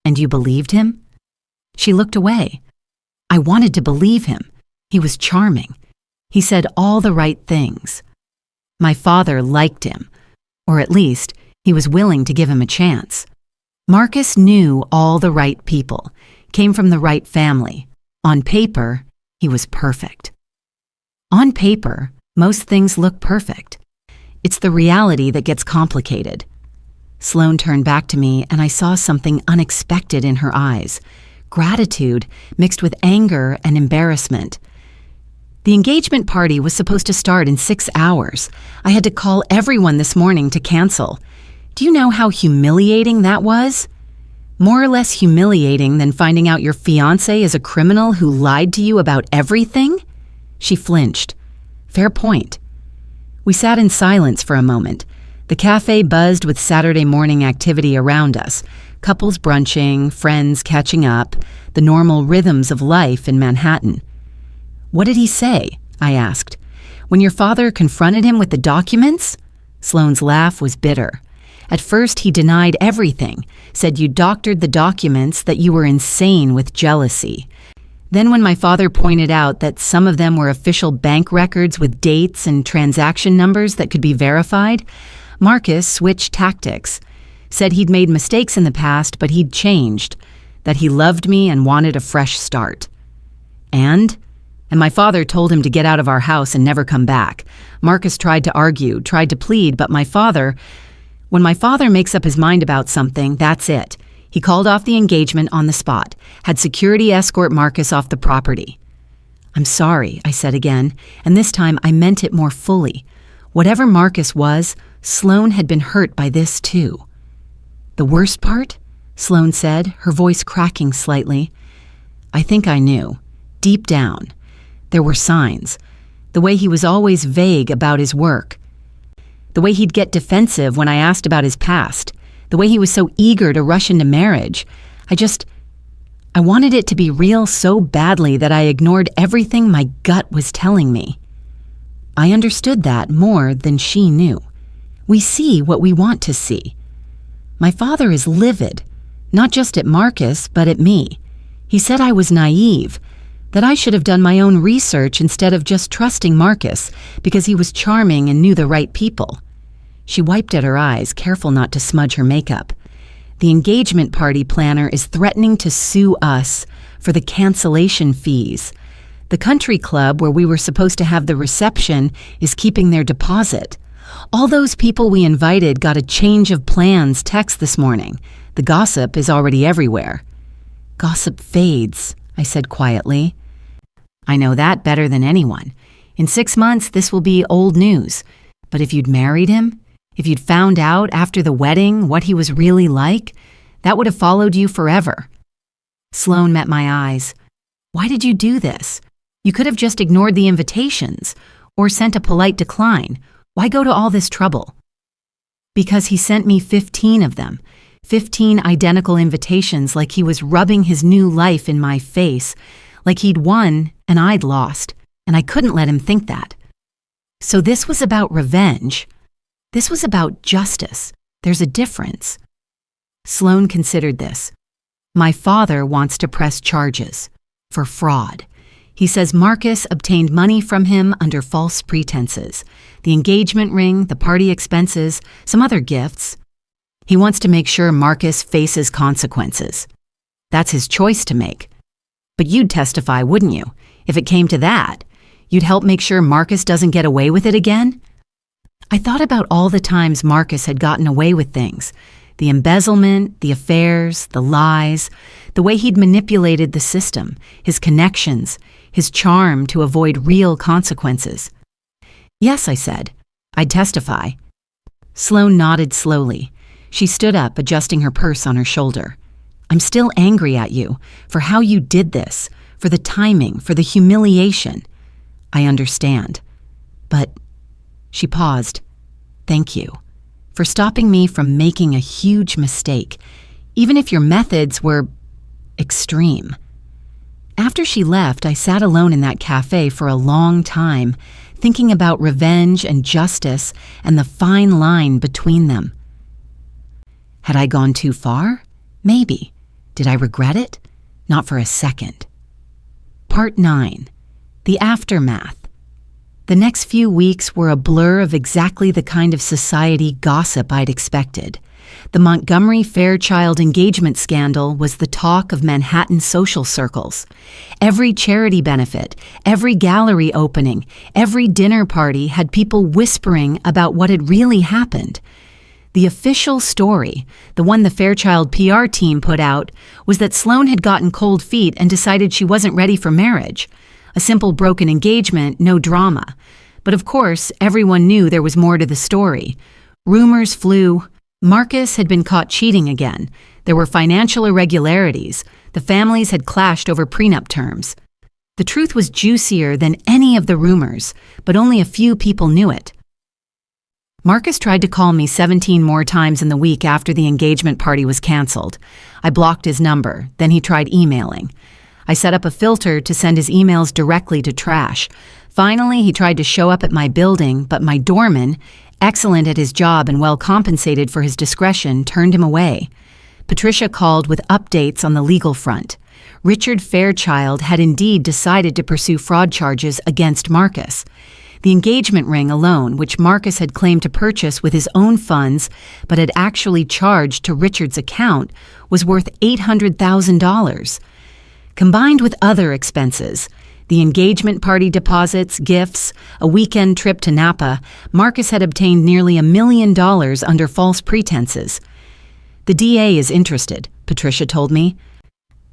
"And you believed him?" She looked away. I wanted to believe him. He was charming. He said all the right things. My father liked him, or at least he was willing to give him a chance. Marcus knew all the right people, came from the right family. On paper, he was perfect. On paper, most things look perfect. It's the reality that gets complicated. Sloan turned back to me and I saw something unexpected in her eyes. Gratitude mixed with anger and embarrassment. The engagement party was supposed to start in 6 hours. I had to call everyone this morning to cancel. Do you know how humiliating that was? More or less humiliating than finding out your fiancé is a criminal who lied to you about everything? She flinched. Fair point. We sat in silence for a moment. The cafe buzzed with Saturday morning activity around us. Couples brunching, friends catching up, the normal rhythms of life in Manhattan. "What did he say?" I asked. "When your father confronted him with the documents?" Sloan's laugh was bitter. At first, he denied everything, said you doctored the documents, that you were insane with jealousy. Then when my father pointed out that some of them were official bank records with dates and transaction numbers that could be verified, Marcus switched tactics, said he'd made mistakes in the past, but he'd changed, that he loved me and wanted a fresh start. And my father told him to get out of our house and never come back. Marcus tried to argue, tried to plead, but when my father makes up his mind about something, that's it. He called off the engagement on the spot, had security escort Marcus off the property. "I'm sorry," I said again, and this time I meant it more fully. Whatever Marcus was, Sloan had been hurt by this too. "The worst part?" Sloan said, her voice cracking slightly. "I think I knew. Deep down. There were signs. The way he was always vague about his work. The way he'd get defensive when I asked about his past. The way he was so eager to rush into marriage. I wanted it to be real so badly that I ignored everything my gut was telling me. I understood that more than she knew. We see what we want to see. My father is livid, Not just at Marcus, but at me. He said I was naive, that I should have done my own research instead of just trusting Marcus because he was charming and knew the right people. She wiped at her eyes, careful not to smudge her makeup. The engagement party planner is threatening to sue us for the cancellation fees. The country club where we were supposed to have the reception is keeping their deposit. All those people we invited got a change of plans text this morning. The gossip is already everywhere. Gossip fades, I said quietly. I know that better than anyone. In 6 months, this will be old news. But if you'd married him, if you'd found out after the wedding what he was really like, that would have followed you forever. Sloane met my eyes. Why did you do this? You could have just ignored the invitations or sent a polite decline. Why go to all this trouble? Because he sent me 15 of them, 15 identical invitations, like he was rubbing his new life in my face, like he'd won and I'd lost, and I couldn't let him think that. So this was about revenge. This was about justice. There's a difference. Sloane considered this. My father wants to press charges for fraud. He says Marcus obtained money from him under false pretenses. The engagement ring, the party expenses, some other gifts. He wants to make sure Marcus faces consequences. That's his choice to make. But you'd testify, wouldn't you? If it came to that, you'd help make sure Marcus doesn't get away with it again? I thought about all the times Marcus had gotten away with things. The embezzlement, the affairs, the lies, the way he'd manipulated the system, his connections, his charm to avoid real consequences. Yes, I said. I'd testify. Sloane nodded slowly. She stood up, adjusting her purse on her shoulder. I'm still angry at you for how you did this, for the timing, for the humiliation. I understand. But she paused. Thank you for stopping me from making a huge mistake, even if your methods were extreme. After she left, I sat alone in that cafe for a long time, thinking about revenge and justice and the fine line between them. Had I gone too far? Maybe. Did I regret it? Not for a second. Part 9. The Aftermath. The next few weeks were a blur of exactly the kind of society gossip I'd expected. The Montgomery Fairchild engagement scandal was the talk of Manhattan social circles. Every charity benefit, every gallery opening, every dinner party had people whispering about what had really happened. The official story, the one the Fairchild PR team put out, was that Sloane had gotten cold feet and decided she wasn't ready for marriage. A simple broken engagement, no drama. But of course, everyone knew there was more to the story. Rumors flew. Marcus had been caught cheating again. There were financial irregularities. The families had clashed over prenup terms. The truth was juicier than any of the rumors, but only a few people knew it. Marcus tried to call me 17 more times in the week after the engagement party was canceled. I blocked his number, then he tried emailing. I set up a filter to send his emails directly to trash. Finally, he tried to show up at my building, but my doorman, excellent at his job and well compensated for his discretion, turned him away. Patricia called with updates on the legal front. Richard Fairchild had indeed decided to pursue fraud charges against Marcus. The engagement ring alone, which Marcus had claimed to purchase with his own funds but had actually charged to Richard's account, was worth $800,000. Combined with other expenses, the engagement party deposits, gifts, a weekend trip to Napa, Marcus had obtained nearly $1 million under false pretenses. The DA is interested, Patricia told me,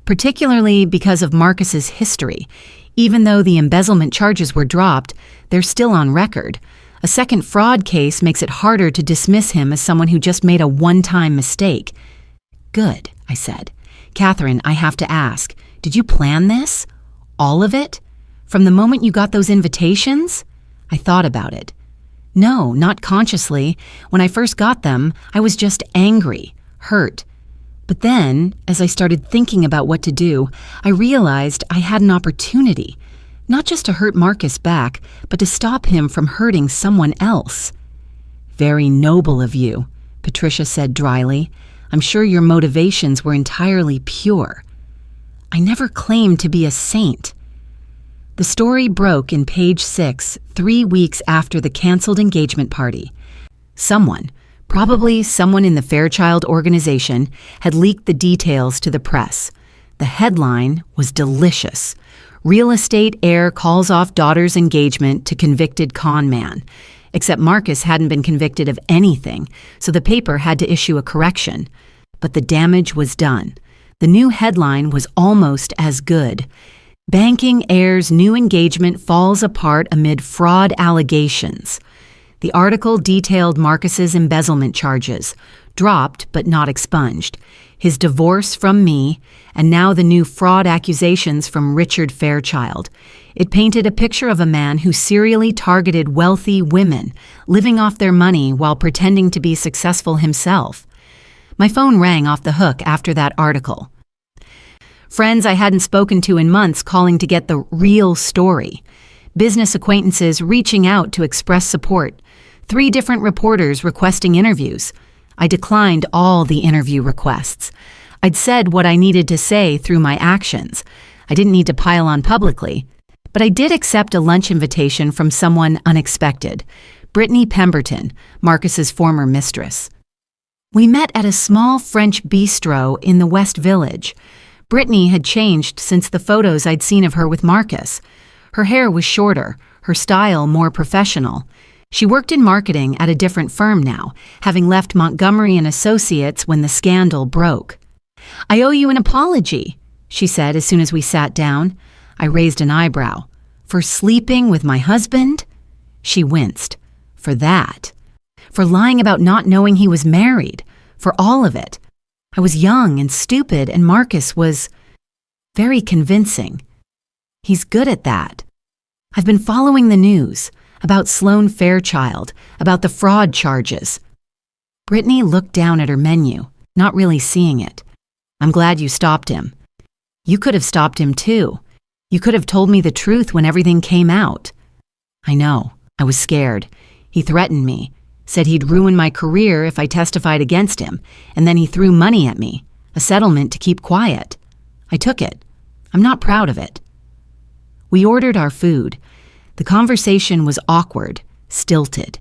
particularly because of Marcus's history. Even though the embezzlement charges were dropped, they're still on record. A second fraud case makes it harder to dismiss him as someone who just made a one-time mistake. Good, I said. Catherine, I have to ask, did you plan this? All of it? From the moment you got those invitations? I thought about it. No, not consciously. When I first got them, I was just angry, hurt. But then, as I started thinking about what to do, I realized I had an opportunity, not just to hurt Marcus back, but to stop him from hurting someone else. Very noble of you, Patricia said dryly. I'm sure your motivations were entirely pure. I never claimed to be a saint. The story broke in Page 6, 3 weeks after the canceled engagement party. Someone, probably someone in the Fairchild organization, had leaked the details to the press. The headline was delicious. Real estate heir calls off daughter's engagement to convicted con man. Except Marcus hadn't been convicted of anything, so the paper had to issue a correction. But the damage was done. The new headline was almost as good. Banking heir's new engagement falls apart amid fraud allegations. The article detailed Marcus's embezzlement charges, dropped but not expunged, his divorce from me, and now the new fraud accusations from Richard Fairchild. It painted a picture of a man who serially targeted wealthy women, living off their money while pretending to be successful himself. My phone rang off the hook after that article. Friends I hadn't spoken to in months calling to get the real story. Business acquaintances reaching out to express support. 3 different reporters requesting interviews. I declined all the interview requests. I'd said what I needed to say through my actions. I didn't need to pile on publicly. But I did accept a lunch invitation from someone unexpected. Brittany Pemberton, Marcus's former mistress. We met at a small French bistro in the West Village. Brittany had changed since the photos I'd seen of her with Marcus. Her hair was shorter, her style more professional. She worked in marketing at a different firm now, having left Montgomery & Associates when the scandal broke. "I owe you an apology," she said as soon as we sat down. I raised an eyebrow. "For sleeping with my husband?" She winced. "For that. For lying about not knowing he was married. For all of it. I was young and stupid, and Marcus was very convincing. He's good at that. I've been following the news about Sloan Fairchild, about the fraud charges." Brittany looked down at her menu, not really seeing it. "I'm glad you stopped him." "You could have stopped him too. You could have told me the truth when everything came out." "I know. I was scared. He threatened me. Said he'd ruin my career if I testified against him, and then he threw money at me, a settlement to keep quiet. I took it. I'm not proud of it." We ordered our food. The conversation was awkward, stilted.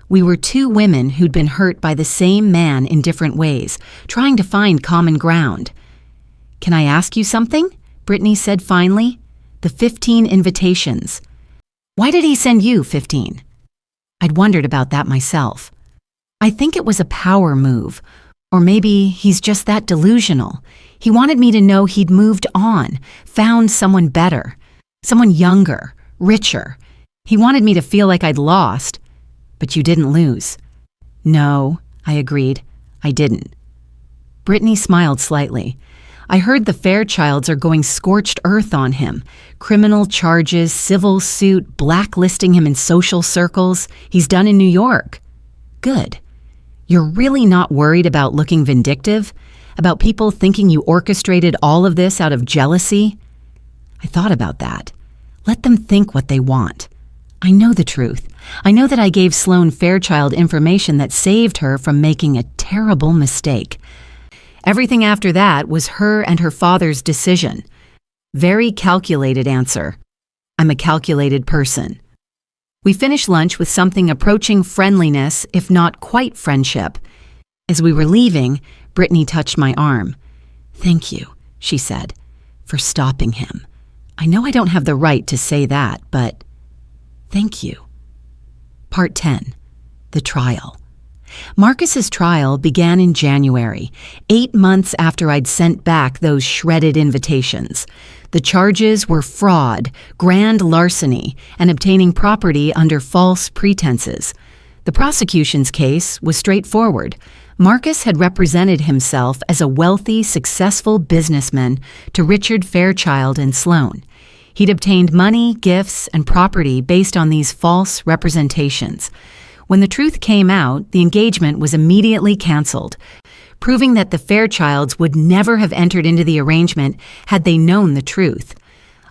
We were 2 women who'd been hurt by the same man in different ways, trying to find common ground. "Can I ask you something?" Brittany said finally. "The 15 invitations. Why did he send you 15? I'd wondered about that myself. I think it was a power move, or maybe he's just that delusional. He wanted me to know he'd moved on, found someone better, someone younger, richer. He wanted me to feel like I'd lost. But you didn't lose." "No," I agreed. "I didn't." Brittany smiled slightly. "I heard the Fairchilds are going scorched earth on him. Criminal charges, civil suit, blacklisting him in social circles. He's done in New York." "Good. You're really not worried about looking vindictive? About people thinking you orchestrated all of this out of jealousy?" I thought about that. Let them think what they want. I know the truth. I know that I gave Sloan Fairchild information that saved her from making a terrible mistake. Everything after that was her and her father's decision. Very calculated answer. I'm a calculated person. We finished lunch with something approaching friendliness, if not quite friendship. As we were leaving, Brittany touched my arm. "Thank you," she said, "for stopping him. I know I don't have the right to say that, but thank you." Part 10. The Trial. Marcus's trial began in January, 8 months after I'd sent back those shredded invitations. The charges were fraud, grand larceny, and obtaining property under false pretenses. The prosecution's case was straightforward. Marcus had represented himself as a wealthy, successful businessman to Richard Fairchild and Sloan. He'd obtained money, gifts, and property based on these false representations. When the truth came out, the engagement was immediately canceled, proving that the Fairchilds would never have entered into the arrangement had they known the truth.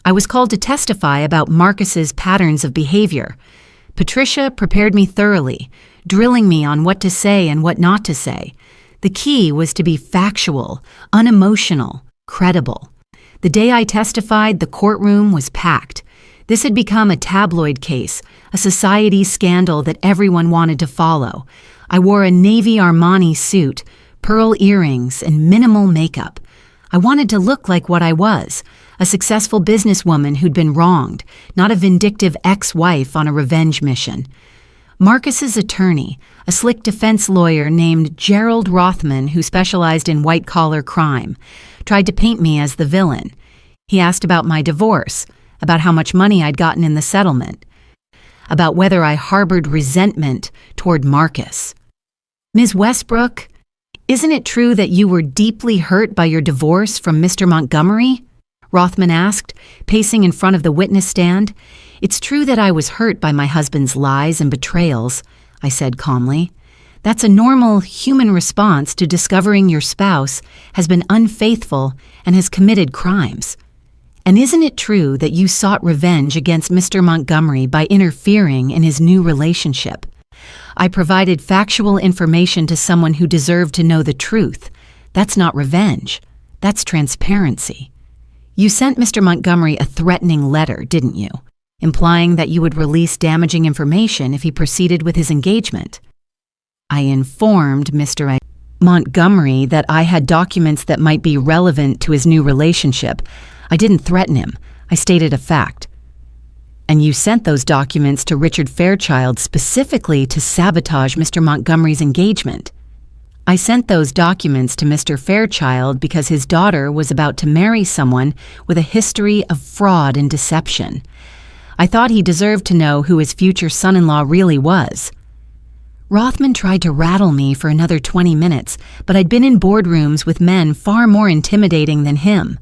I was called to testify about Marcus's patterns of behavior. Patricia prepared me thoroughly, drilling me on what to say and what not to say. The key was to be factual, unemotional, credible. The day I testified, the courtroom was packed. This had become a tabloid case, a society scandal that everyone wanted to follow. I wore a navy Armani suit, pearl earrings, and minimal makeup. I wanted to look like what I was, a successful businesswoman who'd been wronged, not a vindictive ex-wife on a revenge mission. Marcus's attorney, a slick defense lawyer named Gerald Rothman who specialized in white-collar crime, tried to paint me as the villain. He asked about my divorce, about how much money I'd gotten in the settlement, about whether I harbored resentment toward Marcus. Ms. Westbrook, isn't it true that you were deeply hurt by your divorce from Mr. Montgomery? Rothman asked, pacing in front of the witness stand. It's true that I was hurt by my husband's lies and betrayals, I said calmly. That's a normal human response to discovering your spouse has been unfaithful and has committed crimes. And isn't it true that you sought revenge against Mr. Montgomery by interfering in his new relationship? I provided factual information to someone who deserved to know the truth. That's not revenge. That's transparency. You sent Mr. Montgomery a threatening letter, didn't you? Implying that you would release damaging information if he proceeded with his engagement. I informed Mr. Montgomery that I had documents that might be relevant to his new relationship. I didn't threaten him. I stated a fact. And you sent those documents to Richard Fairchild specifically to sabotage Mr. Montgomery's engagement. I sent those documents to Mr. Fairchild because his daughter was about to marry someone with a history of fraud and deception. I thought he deserved to know who his future son-in-law really was. Rothman tried to rattle me for another 20 minutes, but I'd been in boardrooms with men far more intimidating than him.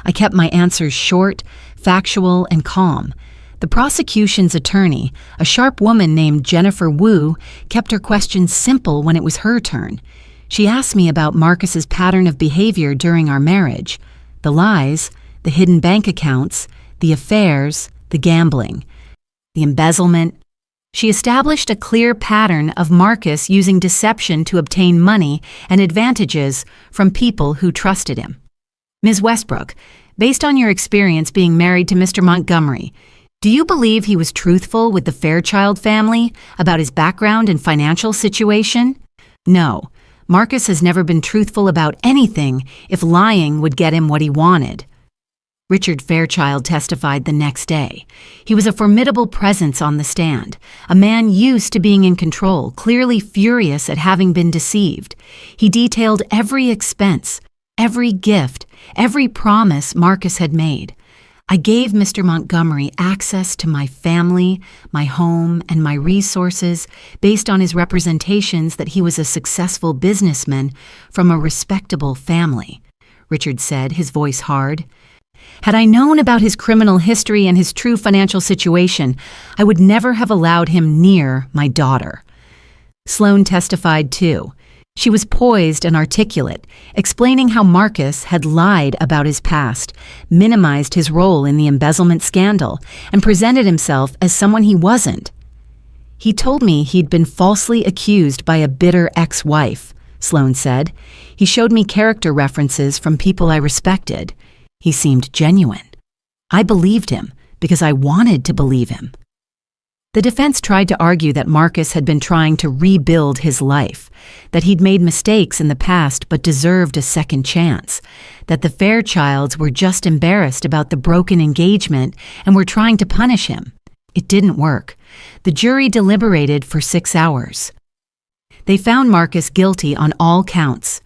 I kept my answers short, factual, and calm. The prosecution's attorney, a sharp woman named Jennifer Wu, kept her questions simple when it was her turn. She asked me about Marcus's pattern of behavior during our marriage, the lies, the hidden bank accounts, the affairs, the gambling, the embezzlement. She established a clear pattern of Marcus using deception to obtain money and advantages from people who trusted him. Ms. Westbrook, based on your experience being married to Mr. Montgomery, do you believe he was truthful with the Fairchild family about his background and financial situation? No. Marcus has never been truthful about anything if lying would get him what he wanted. Richard Fairchild testified the next day. He was a formidable presence on the stand, a man used to being in control, clearly furious at having been deceived. He detailed every expense, every gift, every promise Marcus had made. I gave Mr. Montgomery access to my family, my home, and my resources based on his representations that he was a successful businessman from a respectable family, Richard said, his voice hard. Had I known about his criminal history and his true financial situation, I would never have allowed him near my daughter. Sloan testified too. She was poised and articulate, explaining how Marcus had lied about his past, minimized his role in the embezzlement scandal, and presented himself as someone he wasn't. He told me he'd been falsely accused by a bitter ex-wife, Sloan said. He showed me character references from people I respected. He seemed genuine. I believed him because I wanted to believe him. The defense tried to argue that Marcus had been trying to rebuild his life, that he'd made mistakes in the past but deserved a second chance, that the Fairchilds were just embarrassed about the broken engagement and were trying to punish him. It didn't work. The jury deliberated for 6 hours. They found Marcus guilty on all counts.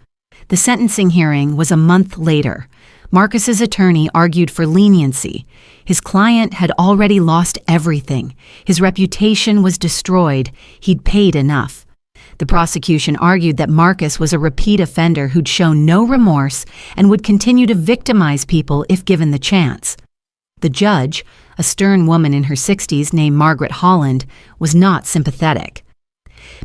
The sentencing hearing was a month later. Marcus's attorney argued for leniency. His client had already lost everything. His reputation was destroyed. He'd paid enough. The prosecution argued that Marcus was a repeat offender who'd shown no remorse and would continue to victimize people if given the chance. The judge, a stern woman in her 60s named Margaret Holland, was not sympathetic.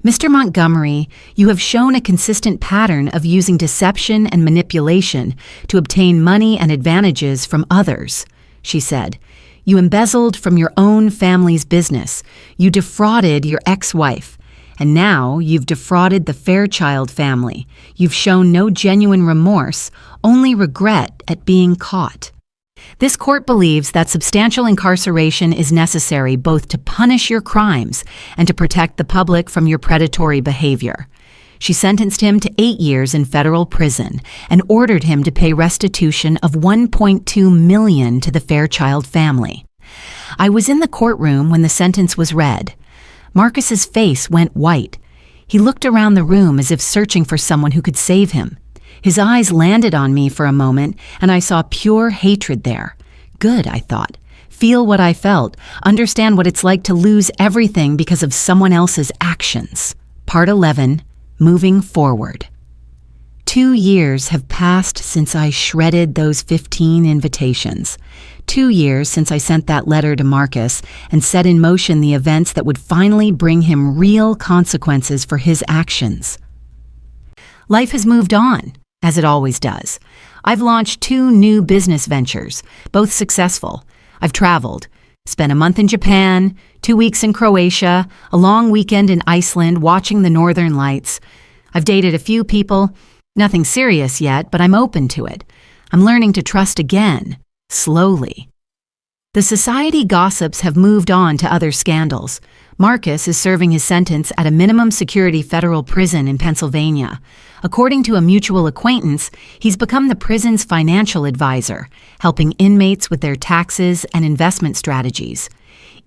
Mr. Montgomery, you have shown a consistent pattern of using deception and manipulation to obtain money and advantages from others, she said. You embezzled from your own family's business. You defrauded your ex-wife. And now you've defrauded the Fairchild family. You've shown no genuine remorse, only regret at being caught. This court believes that substantial incarceration is necessary both to punish your crimes and to protect the public from your predatory behavior. She sentenced him to 8 years in federal prison and ordered him to pay restitution of $1.2 million to the Fairchild family. I was in the courtroom when the sentence was read. Marcus's face went white. He looked around the room as if searching for someone who could save him. His eyes landed on me for a moment, and I saw pure hatred there. Good, I thought. Feel what I felt. Understand what it's like to lose everything because of someone else's actions. Part 11. Moving forward. 2 years have passed since I shredded those 15 invitations. 2 years since I sent that letter to Marcus and set in motion the events that would finally bring him real consequences for his actions. Life has moved on, as it always does. I've launched 2 new business ventures, both successful. I've traveled, spent a month in Japan, 2 weeks in Croatia, a long weekend in Iceland watching the northern lights. I've dated a few people, nothing serious yet, but I'm open to it. I'm learning to trust again, slowly. The society gossips have moved on to other scandals. Marcus is serving his sentence at a minimum security federal prison in Pennsylvania. According to a mutual acquaintance, he's become the prison's financial advisor, helping inmates with their taxes and investment strategies.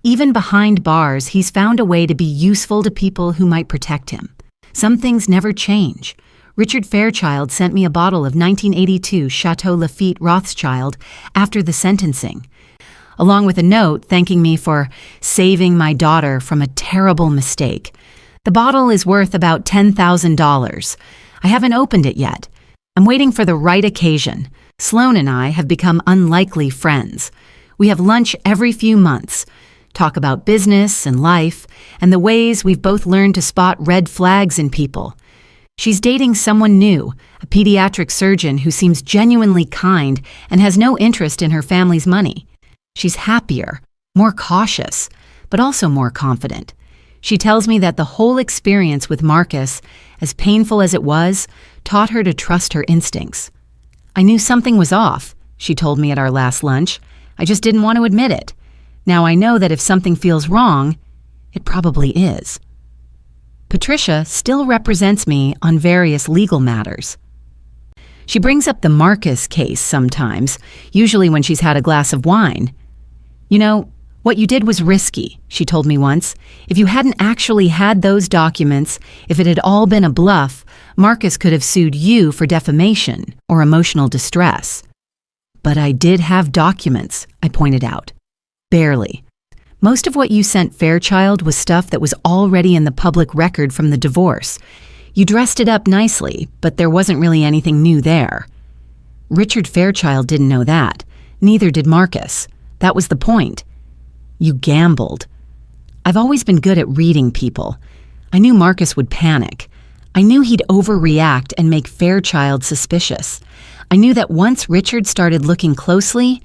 Even behind bars, he's found a way to be useful to people who might protect him. Some things never change. Richard Fairchild sent me a bottle of 1982 Chateau Lafite Rothschild after the sentencing, along with a note thanking me for saving my daughter from a terrible mistake. The bottle is worth about $10,000. I haven't opened it yet. I'm waiting for the right occasion. Sloan and I have become unlikely friends. We have lunch every few months, talk about business and life, and the ways we've both learned to spot red flags in people. She's dating someone new, a pediatric surgeon who seems genuinely kind and has no interest in her family's money. She's happier, more cautious, but also more confident. She tells me that the whole experience with Marcus, as painful as it was, taught her to trust her instincts. I knew something was off, she told me at our last lunch. I just didn't want to admit it. Now I know that if something feels wrong, it probably is. Patricia still represents me on various legal matters. She brings up the Marcus case sometimes, usually when she's had a glass of wine. You know, what you did was risky, she told me once. If you hadn't actually had those documents, if it had all been a bluff, Marcus could have sued you for defamation or emotional distress. But I did have documents, I pointed out. Barely. Most of what you sent Fairchild was stuff that was already in the public record from the divorce. You dressed it up nicely, but there wasn't really anything new there. Richard Fairchild didn't know that. Neither did Marcus. That was the point. You gambled. I've always been good at reading people. I knew Marcus would panic. I knew he'd overreact and make Fairchild suspicious. I knew that once Richard started looking closely,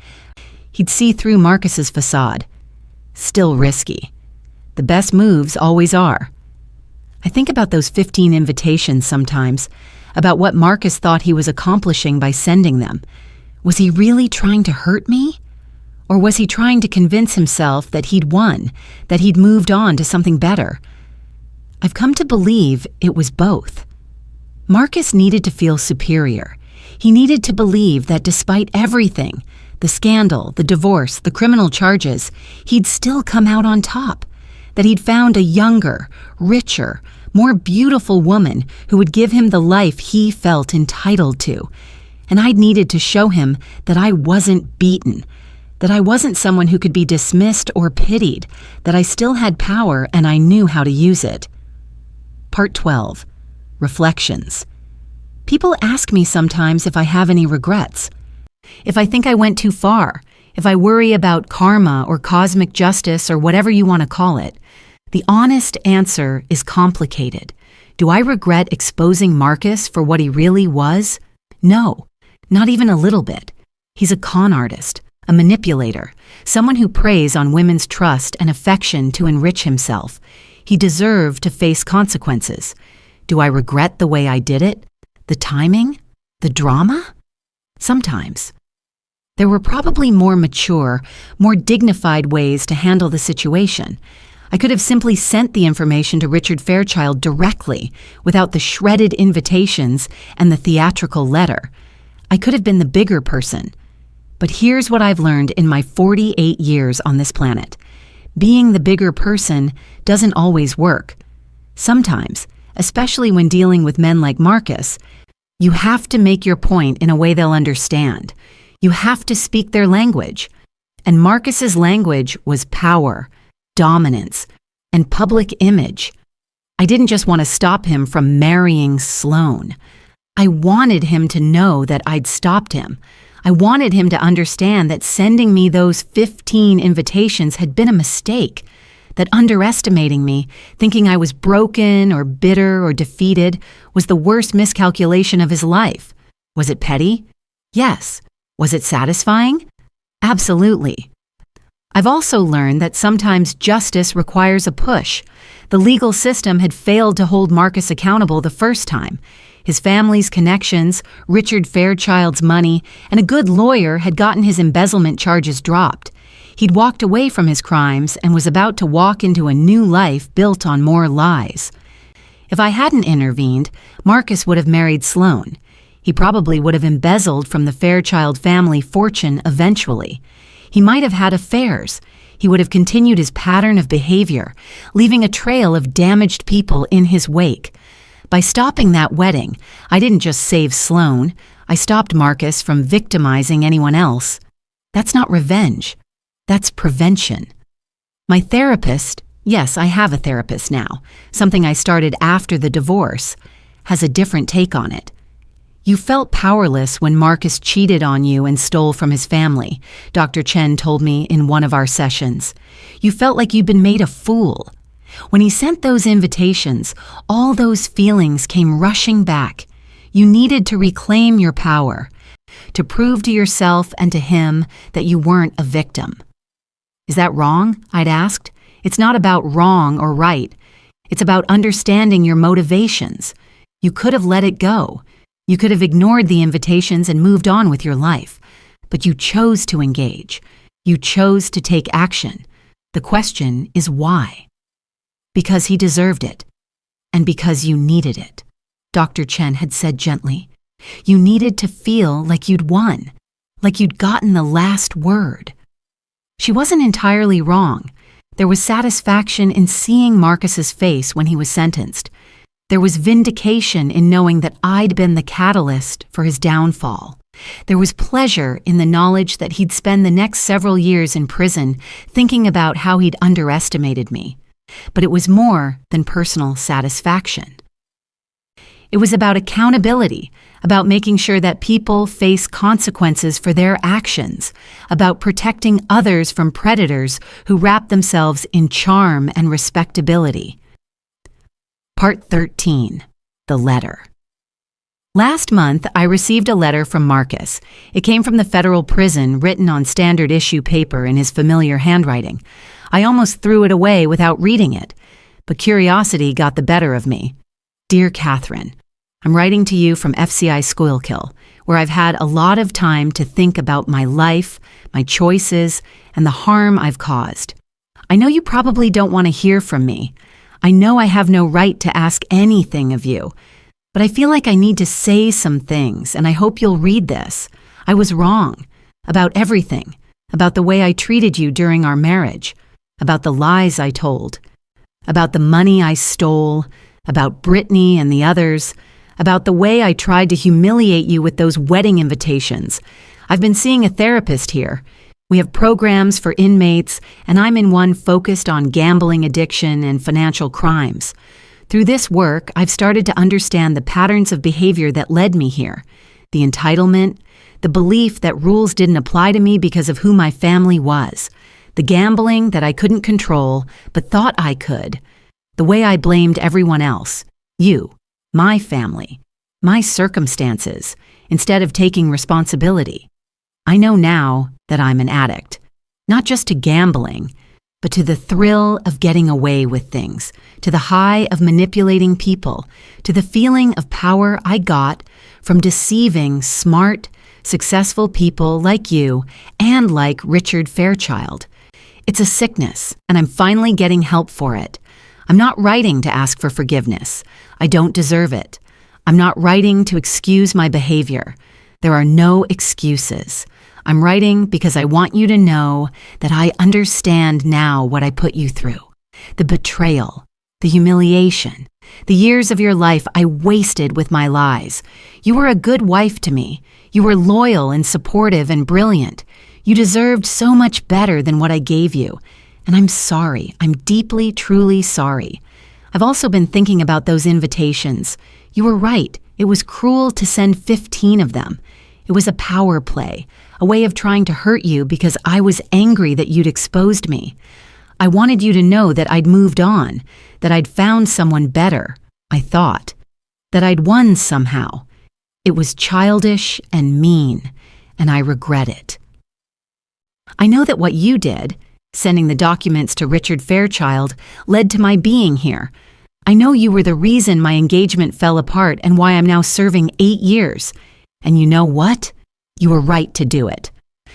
he'd see through Marcus's facade. Still risky. The best moves always are. I think about those 15 invitations sometimes, about what Marcus thought he was accomplishing by sending them. Was he really trying to hurt me? Or was he trying to convince himself that he'd won, that he'd moved on to something better? I've come to believe it was both. Marcus needed to feel superior. He needed to believe that despite everything, the scandal, the divorce, the criminal charges, he'd still come out on top, that he'd found a younger, richer, more beautiful woman who would give him the life he felt entitled to. And I'd needed to show him that I wasn't beaten, that I wasn't someone who could be dismissed or pitied, that I still had power and I knew how to use it. Part 12. Reflections. People ask me sometimes if I have any regrets. If I think I went too far, if I worry about karma or cosmic justice or whatever you want to call it, the honest answer is complicated. Do I regret exposing Marcus for what he really was? No, not even a little bit. He's a con artist, a manipulator, someone who preys on women's trust and affection to enrich himself. He deserved to face consequences. Do I regret the way I did it? The timing? The drama? Sometimes. There were probably more mature, more dignified ways to handle the situation. I could have simply sent the information to Richard Fairchild directly, without the shredded invitations and the theatrical letter. I could have been the bigger person. But here's what I've learned in my 48 years on this planet. Being the bigger person doesn't always work. Sometimes, especially when dealing with men like Marcus, you have to make your point in a way they'll understand. You have to speak their language. And Marcus's language was power, dominance, and public image. I didn't just want to stop him from marrying Sloane. I wanted him to know that I'd stopped him. I wanted him to understand that sending me those 15 invitations had been a mistake, that underestimating me, thinking I was broken or bitter or defeated, was the worst miscalculation of his life. Was it petty? Yes. Was it satisfying? Absolutely. I've also learned that sometimes justice requires a push. The legal system had failed to hold Marcus accountable the first time. His family's connections, Richard Fairchild's money, and a good lawyer had gotten his embezzlement charges dropped. He'd walked away from his crimes and was about to walk into a new life built on more lies. If I hadn't intervened, Marcus would have married Sloane. He probably would have embezzled from the Fairchild family fortune eventually. He might have had affairs. He would have continued his pattern of behavior, leaving a trail of damaged people in his wake. By stopping that wedding, I didn't just save Sloane. I stopped Marcus from victimizing anyone else. That's not revenge. That's prevention. My therapist, yes, I have a therapist now, something I started after the divorce, has a different take on it. You felt powerless when Marcus cheated on you and stole from his family, Dr. Chen told me in one of our sessions. You felt like you'd been made a fool. When he sent those invitations, all those feelings came rushing back. You needed to reclaim your power, to prove to yourself and to him that you weren't a victim. Is that wrong? I'd asked. It's not about wrong or right. It's about understanding your motivations. You could have let it go. You could have ignored the invitations and moved on with your life. But you chose to engage. You chose to take action. The question is why? Because he deserved it. And because you needed it, Dr. Chen had said gently. You needed to feel like you'd won, like you'd gotten the last word. She wasn't entirely wrong. There was satisfaction in seeing Marcus's face when he was sentenced. There was vindication in knowing that I'd been the catalyst for his downfall. There was pleasure in the knowledge that he'd spend the next several years in prison thinking about how he'd underestimated me. But it was more than personal satisfaction. It was about accountability, about making sure that people face consequences for their actions, about protecting others from predators who wrap themselves in charm and respectability. Part 13. The Letter. Last month, I received a letter from Marcus. It came from the federal prison, written on standard issue paper in his familiar handwriting. I almost threw it away without reading it, but curiosity got the better of me. Dear Catherine, I'm writing to you from FCI Schuylkill, where I've had a lot of time to think about my life, my choices, and the harm I've caused. I know you probably don't want to hear from me. I know I have no right to ask anything of you, but I feel like I need to say some things, and I hope you'll read this. I was wrong about everything, about the way I treated you during our marriage, about the lies I told, about the money I stole, about Brittany and the others, about the way I tried to humiliate you with those wedding invitations. I've been seeing a therapist here. We have programs for inmates, and I'm in one focused on gambling addiction and financial crimes. Through this work, I've started to understand the patterns of behavior that led me here. The entitlement, the belief that rules didn't apply to me because of who my family was, the gambling that I couldn't control but thought I could, the way I blamed everyone else, you, my family, my circumstances, instead of taking responsibility. I know now that I'm an addict, not just to gambling, but to the thrill of getting away with things, to the high of manipulating people, to the feeling of power I got from deceiving smart, successful people like you and like Richard Fairchild. It's a sickness, and I'm finally getting help for it. I'm not writing to ask for forgiveness. I don't deserve it. I'm not writing to excuse my behavior. There are no excuses. I'm writing because I want you to know that I understand now what I put you through. The betrayal, the humiliation, the years of your life I wasted with my lies. You were a good wife to me. You were loyal and supportive and brilliant. You deserved so much better than what I gave you. And I'm sorry. I'm deeply, truly sorry. I've also been thinking about those invitations. You were right. It was cruel to send 15 of them. It was a power play, a way of trying to hurt you because I was angry that you'd exposed me. I wanted you to know that I'd moved on, that I'd found someone better, I thought, that I'd won somehow. It was childish and mean, and I regret it. I know that what you did, sending the documents to Richard Fairchild, led to my being here. I know you were the reason my engagement fell apart and why I'm now serving 8 years. And you know what? You were right to do it.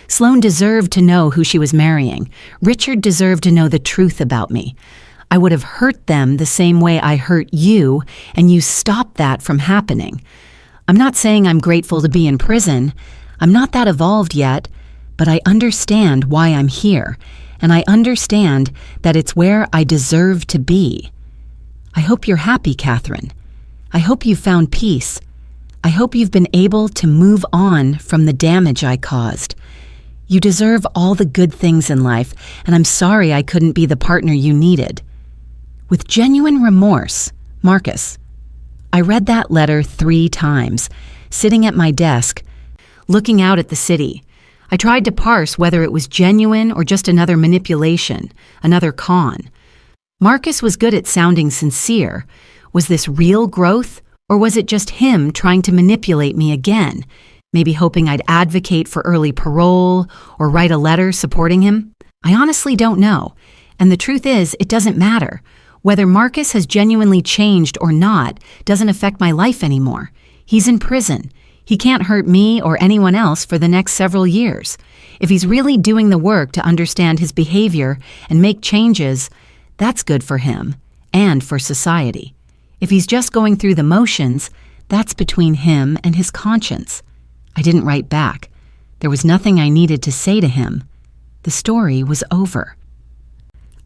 Sloan deserved to know who she was marrying. Richard deserved to know the truth about me. I would have hurt them the same way I hurt you, and you stopped that from happening. I'm not saying I'm grateful to be in prison. I'm not that evolved yet, but I understand why I'm here, and I understand that it's where I deserve to be. I hope you're happy, Catherine. I hope you found peace. I hope you've been able to move on from the damage I caused. You deserve all the good things in life, and I'm sorry I couldn't be the partner you needed. With genuine remorse, Marcus. I read that letter 3 times, sitting at my desk, looking out at the city. I tried to parse whether it was genuine or just another manipulation, another con. Marcus was good at sounding sincere. Was this real growth? Or was it just him trying to manipulate me again, maybe hoping I'd advocate for early parole or write a letter supporting him? I honestly don't know. And the truth is, it doesn't matter. Whether Marcus has genuinely changed or not doesn't affect my life anymore. He's in prison. He can't hurt me or anyone else for the next several years. If he's really doing the work to understand his behavior and make changes, that's good for him and for society. If he's just going through the motions, that's between him and his conscience. I didn't write back. There was nothing I needed to say to him. The story was over.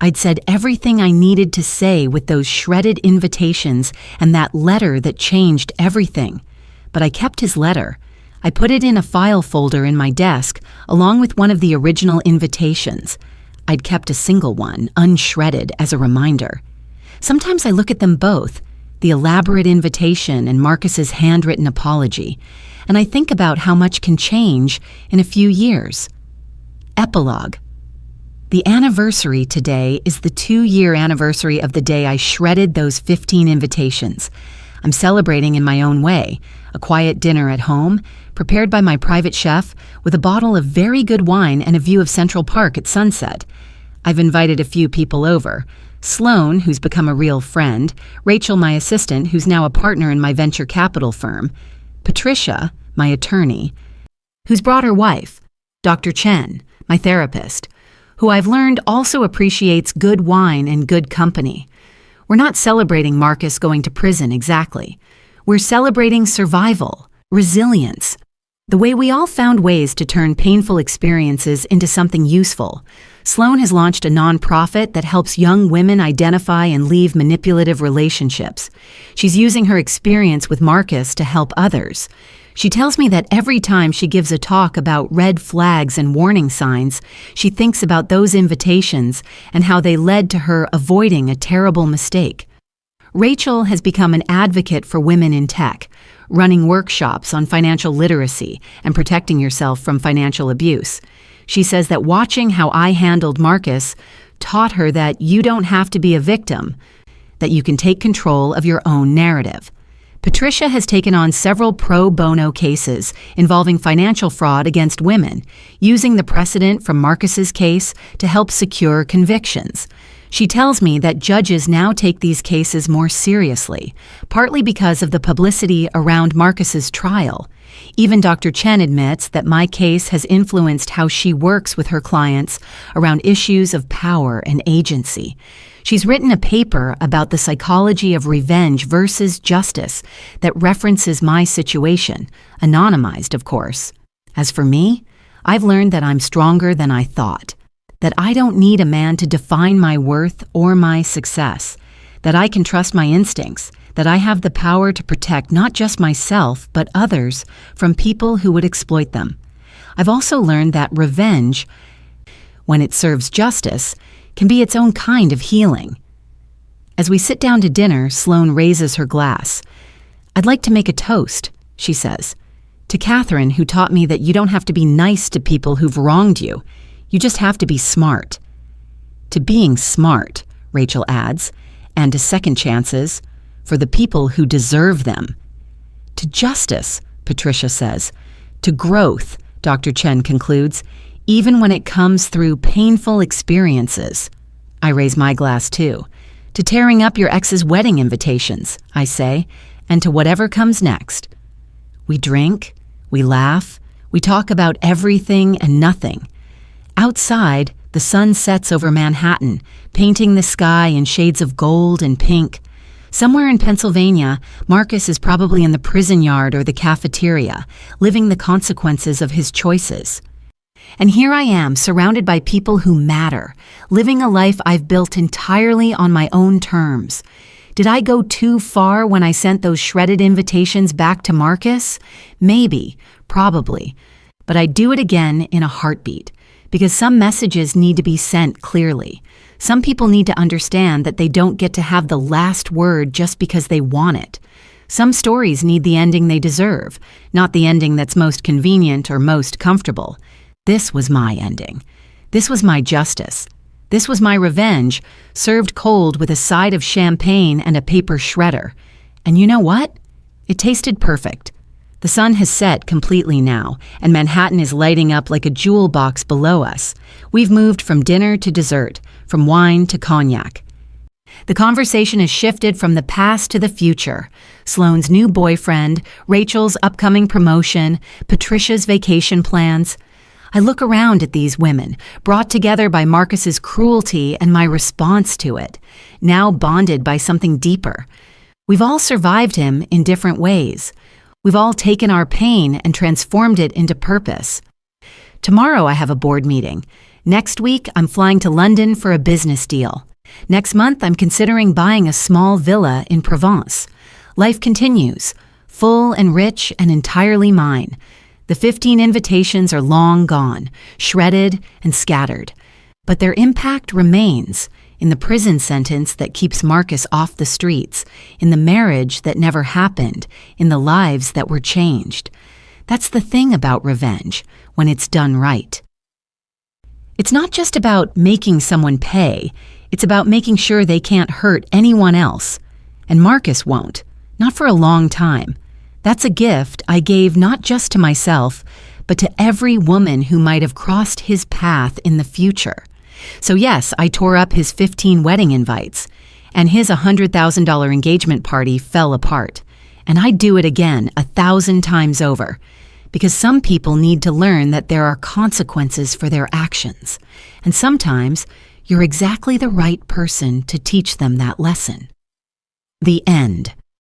I'd said everything I needed to say with those shredded invitations and that letter that changed everything. But I kept his letter. I put it in a file folder in my desk, along with one of the original invitations. I'd kept a single one, unshredded, as a reminder. Sometimes I look at them both, the elaborate invitation and Marcus's handwritten apology, and I think about how much can change in a few years. Epilogue. The anniversary today is the 2-year anniversary of the day I shredded those 15 invitations. I'm celebrating in my own way, a quiet dinner at home, prepared by my private chef, with a bottle of very good wine and a view of Central Park at sunset. I've invited a few people over. Sloan, who's become a real friend, Rachel, my assistant, who's now a partner in my venture capital firm, Patricia, my attorney, who's brought her wife, Dr. Chen, my therapist, who I've learned also appreciates good wine and good company. We're not celebrating Marcus going to prison exactly. We're celebrating survival, resilience, the way we all found ways to turn painful experiences into something useful. Sloan has launched a nonprofit that helps young women identify and leave manipulative relationships. She's using her experience with Marcus to help others. She tells me that every time she gives a talk about red flags and warning signs, she thinks about those invitations and how they led to her avoiding a terrible mistake. Rachel has become an advocate for women in tech, running workshops on financial literacy and protecting yourself from financial abuse. She says that watching how I handled Marcus taught her that you don't have to be a victim, that you can take control of your own narrative. Patricia has taken on several pro bono cases involving financial fraud against women, using the precedent from Marcus's case to help secure convictions. She tells me that judges now take these cases more seriously, partly because of the publicity around Marcus's trial. Even Dr. Chen admits that my case has influenced how she works with her clients around issues of power and agency. She's written a paper about the psychology of revenge versus justice that references my situation, anonymized, of course. As for me, I've learned that I'm stronger than I thought, that I don't need a man to define my worth or my success, that I can trust my instincts, that I have the power to protect not just myself, but others from people who would exploit them. I've also learned that revenge, when it serves justice, can be its own kind of healing. As we sit down to dinner, Sloane raises her glass. "I'd like to make a toast," she says, "to Catherine, who taught me that you don't have to be nice to people who've wronged you. You just have to be smart." "To being smart," Rachel adds, "and to second chances for the people who deserve them." "To justice," Patricia says. "To growth," Dr. Chen concludes, "even when it comes through painful experiences." I raise my glass too. "To tearing up your ex's wedding invitations," I say, "and to whatever comes next." We drink, we laugh, we talk about everything and nothing. Outside, the sun sets over Manhattan, painting the sky in shades of gold and pink. Somewhere in Pennsylvania, Marcus is probably in the prison yard or the cafeteria, living the consequences of his choices. And here I am, surrounded by people who matter, living a life I've built entirely on my own terms. Did I go too far when I sent those shredded invitations back to Marcus? Maybe, probably. But I'd do it again in a heartbeat, because some messages need to be sent clearly. Some people need to understand that they don't get to have the last word just because they want it. Some stories need the ending they deserve, not the ending that's most convenient or most comfortable. This was my ending. This was my justice. This was my revenge, served cold with a side of champagne and a paper shredder. And you know what? It tasted perfect. The sun has set completely now, and Manhattan is lighting up like a jewel box below us. We've moved from dinner to dessert, from wine to cognac. The conversation has shifted from the past to the future. Sloane's new boyfriend, Rachel's upcoming promotion, Patricia's vacation plans. I look around at these women, brought together by Marcus's cruelty and my response to it, now bonded by something deeper. We've all survived him in different ways. We've all taken our pain and transformed it into purpose. Tomorrow I have a board meeting. Next week I'm flying to London for a business deal. Next month I'm considering buying a small villa in Provence. Life continues, full and rich and entirely mine. The 15 invitations are long gone, shredded and scattered. But their impact remains in the prison sentence that keeps Marcus off the streets, in the marriage that never happened, in the lives that were changed. That's the thing about revenge, when it's done right. It's not just about making someone pay, it's about making sure they can't hurt anyone else. And Marcus won't, not for a long time. That's a gift I gave not just to myself, but to every woman who might have crossed his path in the future. So yes, I tore up his 15 wedding invites, and his $100,000 engagement party fell apart. And I'd do it again 1,000 times over, because some people need to learn that there are consequences for their actions, and sometimes you're exactly the right person to teach them that lesson. The end.